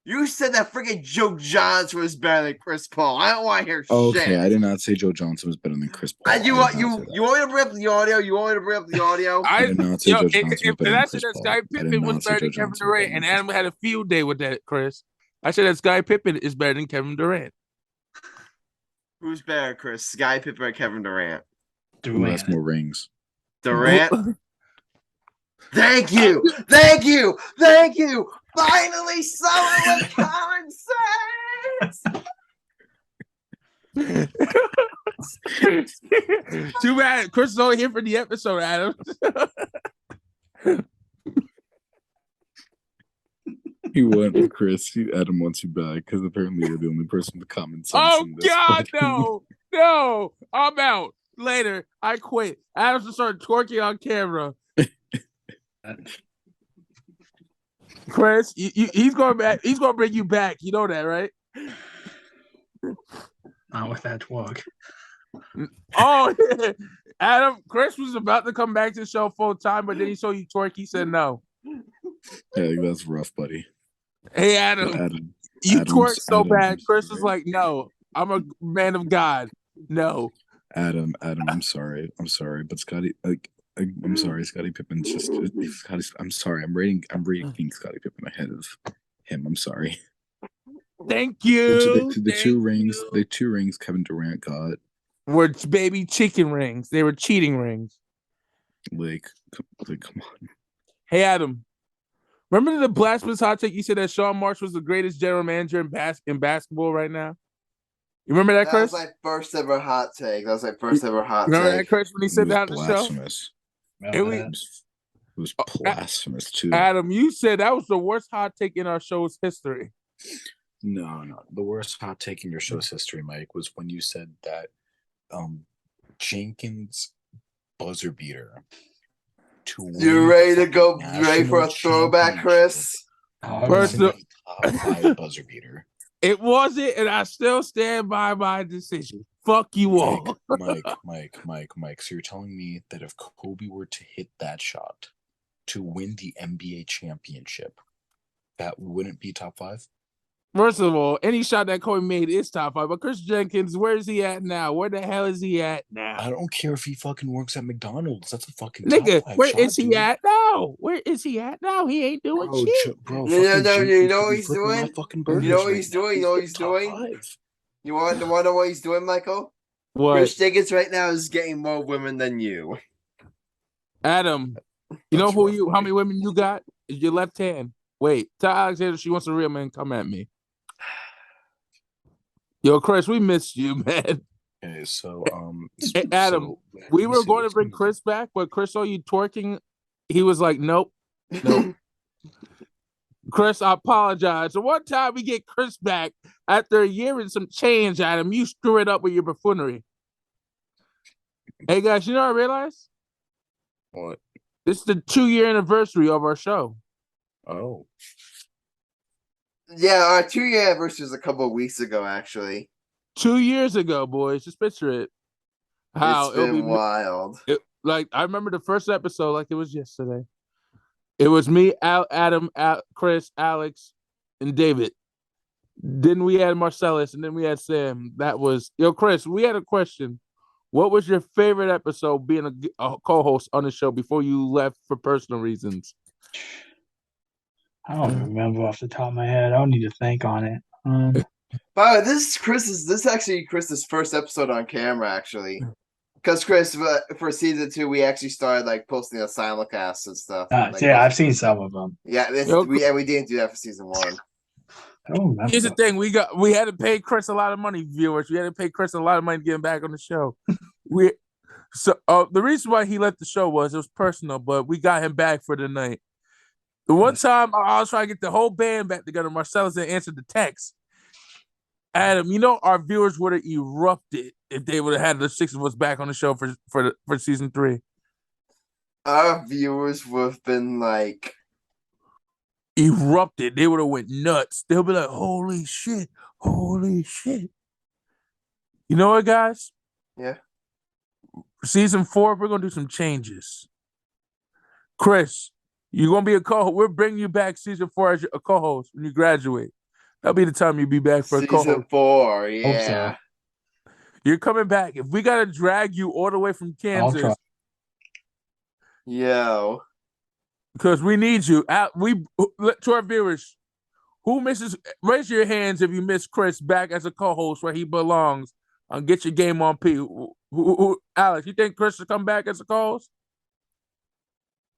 [SPEAKER 1] You said that freaking Joe Johnson was better than Chris Paul. I don't want to hear shit.
[SPEAKER 3] Okay, I did not say Joe Johnson was better than Chris Paul.
[SPEAKER 1] You want me to bring up the audio?
[SPEAKER 3] I did not say Joe Johnson was better than Chris Paul.
[SPEAKER 2] Sky Pippen was better than Kevin Durant, and Adam had a field day with that, Chris. I said that Sky Pippen is better than Kevin Durant.
[SPEAKER 1] Who's better, Chris? Sky Pippen or Kevin Durant?
[SPEAKER 3] Who has more rings?
[SPEAKER 1] Durant. Thank you. Thank you. Thank you. Finally, someone with common sense.
[SPEAKER 2] Too bad Chris is only here for the episode, Adam.
[SPEAKER 3] He went, Chris. Adam wants you back because apparently you're the only person with common sense.
[SPEAKER 2] Oh
[SPEAKER 3] in this
[SPEAKER 2] God,
[SPEAKER 3] fucking-
[SPEAKER 2] no! I'm out. Later, I quit. Adam just started twerking on camera. Chris, he's going back. He's going to bring you back. You know that, right?
[SPEAKER 4] Not with that twerk.
[SPEAKER 2] Oh, Adam, Chris was about to come back to the show full time, but then he saw you twerk. He said no.
[SPEAKER 3] Yeah, that's rough, buddy.
[SPEAKER 2] Hey, Adam, you twerk so bad. Chris was like, no, I'm a man of God. No.
[SPEAKER 3] Adam, I'm sorry, but Scotty, I'm sorry, Scottie Pippen's just. I'm sorry, I'm rating Scottie Pippen ahead of him. I'm sorry.
[SPEAKER 2] Thank you.
[SPEAKER 3] The two rings Kevin Durant got
[SPEAKER 2] were baby chicken rings. They were cheating rings.
[SPEAKER 3] Like come on.
[SPEAKER 2] Hey, Adam, remember the blasphemous hot take? You said that Sean Marsh was the greatest general manager in basketball right now. You remember that, Chris?
[SPEAKER 1] That was my first ever hot take.
[SPEAKER 2] Remember that, Chris, when he said that on the show? It
[SPEAKER 3] was blasphemous too.
[SPEAKER 2] Adam, you said that was the worst hot take in our show's history.
[SPEAKER 3] No. The worst hot take in your show's history, Mike, was when you said that Jenkins buzzer beater.
[SPEAKER 1] You ready to go? Ready for a throwback, Chris?
[SPEAKER 2] First
[SPEAKER 3] buzzer beater.
[SPEAKER 2] It wasn't, and I still stand by my decision. Fuck you all.
[SPEAKER 3] Mike. So you're telling me that if Kobe were to hit that shot to win the NBA championship, that wouldn't be top 5?
[SPEAKER 2] First of all, any shot that Kobe made is top 5. But Chris Jenkins, where is he at now? Where the hell is he at now?
[SPEAKER 3] I don't care if he fucking works at McDonald's. That's a fucking
[SPEAKER 2] nigga.
[SPEAKER 3] top 5
[SPEAKER 2] where
[SPEAKER 3] shot,
[SPEAKER 2] is he
[SPEAKER 3] dude.
[SPEAKER 2] at now? Where is he at now? He ain't doing shit.
[SPEAKER 1] No, you know what he's doing? You know what he's doing? You know what he's doing? You want to know what he's doing, Michael?
[SPEAKER 2] What?
[SPEAKER 1] Chris Jenkins right now is getting more women than you.
[SPEAKER 2] Adam, you know how many women you got? Is your left hand. Wait, tell Alexander she wants a real man. Come at me. Yo, Chris, we missed you, man.
[SPEAKER 3] Okay, so
[SPEAKER 2] hey, Adam, we were going to bring Chris back, but Chris saw you twerking. He was like, nope. Chris, I apologize. So one time we get Chris back after a year and some change, Adam, you screw it up with your buffoonery. Hey guys, you know what I realized?
[SPEAKER 3] What?
[SPEAKER 2] This is the 2-year anniversary of our show.
[SPEAKER 3] Oh.
[SPEAKER 1] Yeah, our 2-year anniversary was a couple of weeks ago, actually.
[SPEAKER 2] 2 years ago, boys. Just picture it. How
[SPEAKER 1] it's been wild.
[SPEAKER 2] I remember the first episode like it was yesterday. It was me, Adam, Chris, Alex, and David. Then we had Marcellus, and then we had Sam. That was Chris. We had a question. What was your favorite episode being a co-host on the show before you left for personal reasons?
[SPEAKER 4] I don't remember off the top of my head. I'll need to think on it.
[SPEAKER 1] By the way, this is actually Chris's first episode on camera, actually. Because Chris, for season 2, we actually started posting a simulcast and stuff.
[SPEAKER 4] I've seen some of them.
[SPEAKER 1] Yeah, we didn't do that for season 1.
[SPEAKER 2] Here's the thing: we had to pay Chris a lot of money, viewers. We had to pay Chris a lot of money to get him back on the show. The reason why he left the show was it was personal, but we got him back for the night. The one time I was trying to get the whole band back together, Marcellus didn't answer the text. Adam, our viewers would have erupted if they would have had the 6 of us back on the show for season 3.
[SPEAKER 1] Our viewers would have been
[SPEAKER 2] erupted. They would have went nuts. They'll be like, holy shit. You know what, guys?
[SPEAKER 1] Yeah.
[SPEAKER 2] Season 4, we're going to do some changes. Chris, you're going to be a co-host. We're bringing you back season 4 as a co-host when you graduate. That'll be the time you'll be back for a co-host.
[SPEAKER 1] Season 4, yeah.
[SPEAKER 2] You're coming back. If we got to drag you all the way from Kansas.
[SPEAKER 1] Yo.
[SPEAKER 2] Because we need you. To our viewers, raise your hands if you miss Chris back as a co-host where he belongs on Get Your Game on P. Alex, you think Chris should come back as a co-host?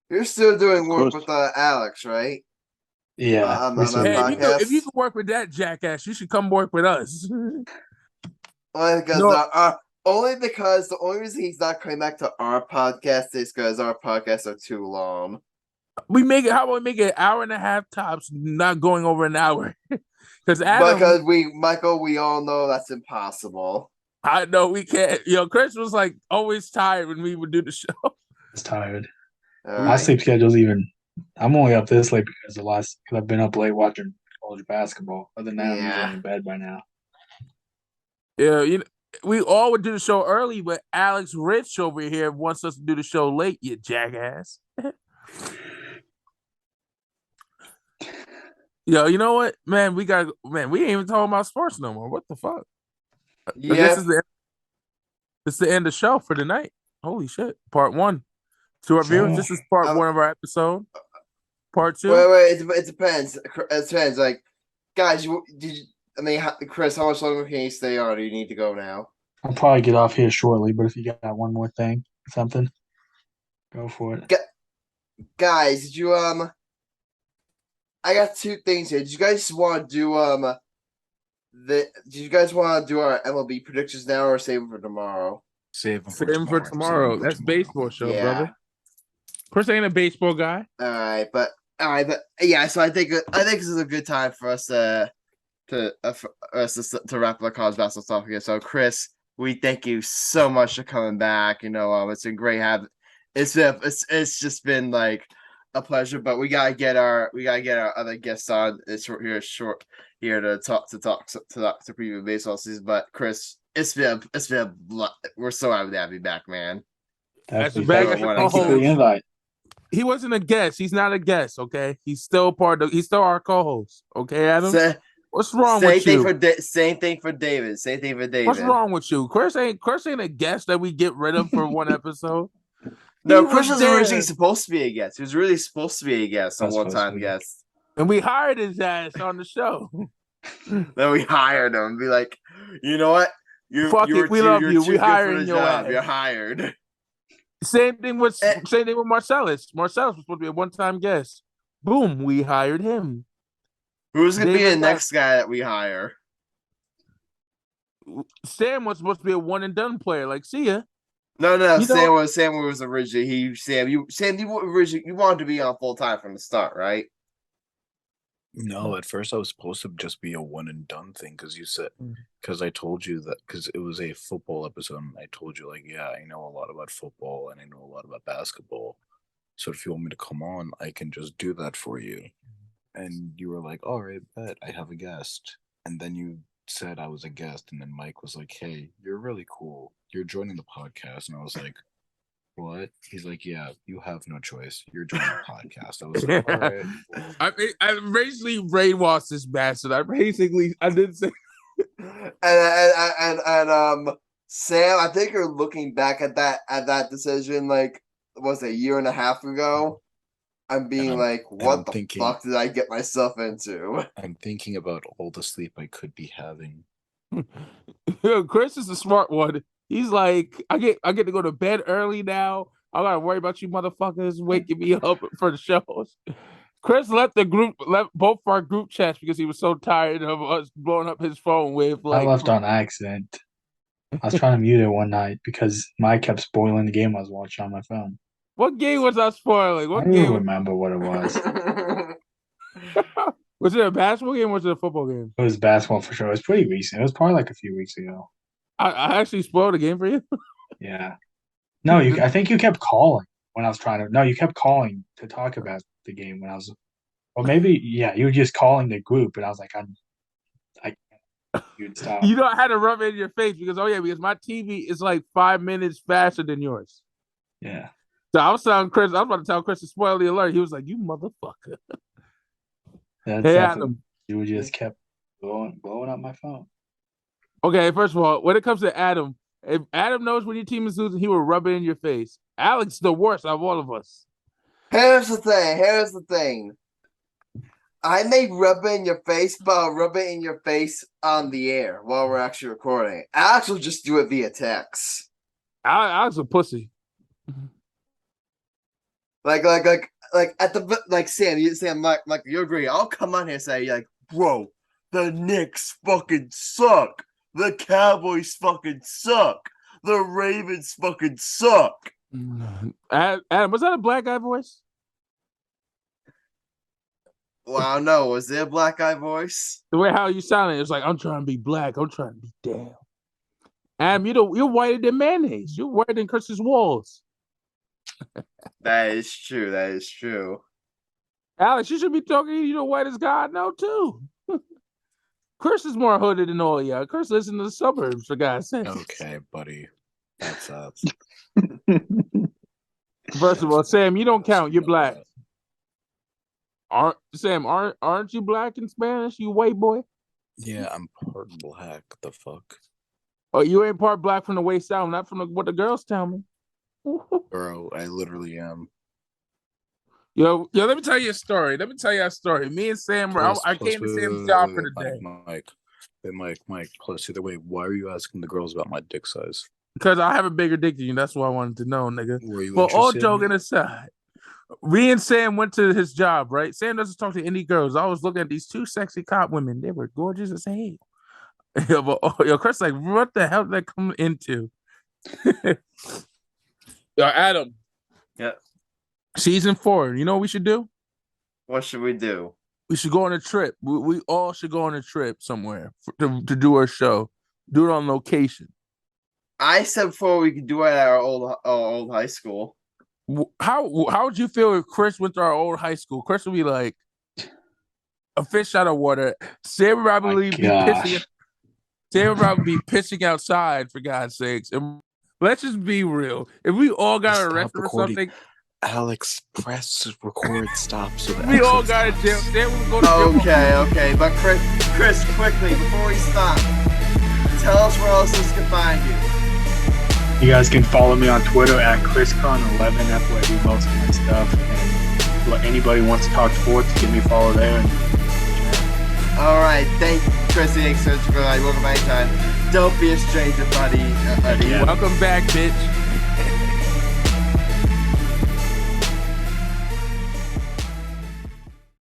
[SPEAKER 1] You're still doing work
[SPEAKER 3] course.
[SPEAKER 1] with Alex, right?
[SPEAKER 4] Yeah,
[SPEAKER 1] On
[SPEAKER 4] we're
[SPEAKER 1] that
[SPEAKER 4] still
[SPEAKER 2] Hey,
[SPEAKER 4] doing
[SPEAKER 1] podcast.
[SPEAKER 2] if you can work with that jackass, you should come work with us.
[SPEAKER 1] Only because
[SPEAKER 2] No.
[SPEAKER 1] the only reason he's not coming back to our podcast is because our podcasts are too long.
[SPEAKER 2] How about we make it an hour and a half tops, not going over an hour? Because Adam,
[SPEAKER 1] Because Michael, we all know that's impossible.
[SPEAKER 2] I know we can't. Chris was like always tired when we would do the show.
[SPEAKER 4] It's tired.
[SPEAKER 1] All
[SPEAKER 4] My
[SPEAKER 1] right.
[SPEAKER 4] sleep schedule's even. I'm only up this late because I've been up late watching college basketball. Other than that, I'm
[SPEAKER 1] Yeah.
[SPEAKER 4] usually in bed by now.
[SPEAKER 2] Yeah, we all would do the show early, but Alex Rich over here wants us to do the show late. You jackass. Yo, you know what, man? We ain't even talking about sports no more. What the fuck? I guess
[SPEAKER 1] Yeah.
[SPEAKER 2] it's the end of the show for tonight. Holy shit! Part 1. To our viewers, this is part 1 of our episode. Part 2.
[SPEAKER 1] Wait. It depends. It depends. Like, guys, Chris, how much longer can you stay on? Or do you need to go now?
[SPEAKER 4] I'll probably get off here shortly, but if you got one more thing, something, go for it.
[SPEAKER 1] Guys, did you I got 2 things here. Did you guys want to do did you guys want to do our MLB predictions now or save them for tomorrow?
[SPEAKER 3] Save them
[SPEAKER 2] for tomorrow. That's baseball show, brother. Chris ain't a baseball guy.
[SPEAKER 1] All right, but yeah. So I think this is a good time for us to wrap up the college basketball stuff again. So Chris, we thank you so much for coming back. It's been great having. It's just been like a pleasure, but we gotta get our other guests on. It's here to talk to preview baseball season. But Chris, we're so happy to have you back, man.
[SPEAKER 2] That's a
[SPEAKER 4] Thank
[SPEAKER 2] back
[SPEAKER 4] you
[SPEAKER 2] at the
[SPEAKER 4] for the invite.
[SPEAKER 2] He wasn't a guest. He's not a guest. Okay, he's still he's still our co-host. Okay, Adam. What's wrong with you?
[SPEAKER 1] Same thing for David.
[SPEAKER 2] What's wrong with you? Chris ain't a guest that we get rid of for one episode.
[SPEAKER 1] No, Chris was originally supposed to be a guest. He was really supposed to be a guest, a one-time guest.
[SPEAKER 2] And we hired his ass on the show.
[SPEAKER 1] Then we hired him and be like, you know what?
[SPEAKER 2] We love you. We hiring your ass.
[SPEAKER 1] You're hired.
[SPEAKER 2] Same thing with Marcellus. Marcellus was supposed to be a one-time guest. Boom, we hired him.
[SPEAKER 1] Who's gonna be the next guy that we hire?
[SPEAKER 2] Sam was supposed to be a one-and-done player. Like, see ya.
[SPEAKER 1] No. Sam was originally you wanted to be on full time from the start, right?
[SPEAKER 3] No, at first I was supposed to just be a one and done thing because I told you that because it was a football episode and I told you like, yeah, I know a lot about football and I know a lot about basketball. So if you want me to come on, I can just do that for you. And you were like, all right, bet I have a guest. And then you said I was a guest, and then Mike was like, hey, you're really cool. You're joining the podcast. And I was like, what? He's like, yeah, you have no choice. You're joining the podcast. I was like, all right.
[SPEAKER 2] I basically brainwashed this bastard. I didn't say.
[SPEAKER 1] and Sam, I think you're looking back at that decision like was a year and a half ago. I'm like, what the fuck did I get myself into?
[SPEAKER 3] I'm thinking about all the sleep I could be having.
[SPEAKER 2] Chris is the smart one. He's like, I get to go to bed early now. I gotta worry about you motherfuckers waking me up for the shows. Chris left both our group chats because he was so tired of us blowing up his phone with like.
[SPEAKER 4] I left on accident. I was trying to mute it one night because Mike kept spoiling the game I was watching on my phone.
[SPEAKER 2] What game was I spoiling?
[SPEAKER 4] I don't remember what it was.
[SPEAKER 2] Was it a basketball game or was it a football game?
[SPEAKER 4] It was basketball for sure. It was pretty recent. It was probably like a few weeks ago.
[SPEAKER 2] I actually spoiled a game for you?
[SPEAKER 4] Yeah. No, I think you kept calling when I was trying to. No, you kept calling to talk about the game when I was. Or maybe, yeah, you were just calling the group, and I was like, you'd stop.
[SPEAKER 2] You know, I had to rub it in your face because my TV is like 5 minutes faster than yours.
[SPEAKER 4] Yeah.
[SPEAKER 2] So I was about to tell Chris to spoil the alert. He was like, you motherfucker.
[SPEAKER 4] Hey, Adam. You just kept blowing up my phone.
[SPEAKER 2] Okay, first of all, when it comes to Adam, if Adam knows when your team is losing, he will rub it in your face. Alex, the worst of all of us.
[SPEAKER 1] Here's the thing. I may rub it in your face, but I'll rub it in your face on the air while we're actually recording. Alex will just do it via text.
[SPEAKER 2] I was a pussy.
[SPEAKER 1] Like at the like Sam, like you agree? I'll come on here and say like, bro, the Knicks fucking suck. The Cowboys fucking suck. The Ravens fucking suck.
[SPEAKER 2] Adam, was that a black guy voice?
[SPEAKER 1] Well, I don't know. Was there a black guy voice?
[SPEAKER 2] The way how you sounded, it's like I'm trying to be black. I'm trying to be down. Adam, you're whiter than mayonnaise. You're whiter than Chris's walls.
[SPEAKER 1] That is true. That is true.
[SPEAKER 2] Alex, you should be talking. You know, white as God now too. Chris is more hooded than all y'all. Chris lives in the suburbs, for God's sake.
[SPEAKER 3] Okay, buddy. That's
[SPEAKER 2] First of all, Sam, you don't count. You're black. Aren't you black in Spanish? You white boy?
[SPEAKER 3] Yeah, I'm part black. The fuck,
[SPEAKER 2] Oh, you ain't part black from the waist down, not from what the girls tell me.
[SPEAKER 3] bro? I literally am.
[SPEAKER 2] Yo, let me tell you a story. Me and Sam Morell, I came to Sam's job for the day.
[SPEAKER 3] Mike. Plus, either way, why are you asking the girls about my dick size?
[SPEAKER 2] Because I have a bigger dick than you. That's what I wanted to know, nigga.
[SPEAKER 3] Were you
[SPEAKER 2] But all
[SPEAKER 3] interested?
[SPEAKER 2] joking aside, me and Sam went to his job, right? Sam doesn't talk to any girls. I was looking at these two sexy cop women. They were gorgeous as hell. Yo, Chris, like, what the hell did that come into? Yo, Adam.
[SPEAKER 1] Yeah.
[SPEAKER 2] Season 4. You know what we should do?
[SPEAKER 1] What should we do?
[SPEAKER 2] We should go on a trip. We all should go on a trip somewhere to do our show. Do it on location.
[SPEAKER 1] I said before we could do it at our old high school.
[SPEAKER 2] How would you feel if Chris went to our old high school? Chris would be like a fish out of water. Sam would probably be pissing. Sam would probably be pissing outside, for God's sakes. And let's just be real. If we all got arrested or something,
[SPEAKER 3] Alex, press record stop so that
[SPEAKER 2] we all got to jail. Sam would go to jail.
[SPEAKER 1] Okay. But Chris, quickly before we stop, tell us where else we can find you.
[SPEAKER 4] You guys can follow me on Twitter at ChrisKern11. That's where I do most of my stuff. And anybody wants to talk sports, give me a follow there.
[SPEAKER 1] All right, thank you, Chris. Thanks for welcome anytime. Don't be a stranger, buddy.
[SPEAKER 2] Welcome back, bitch.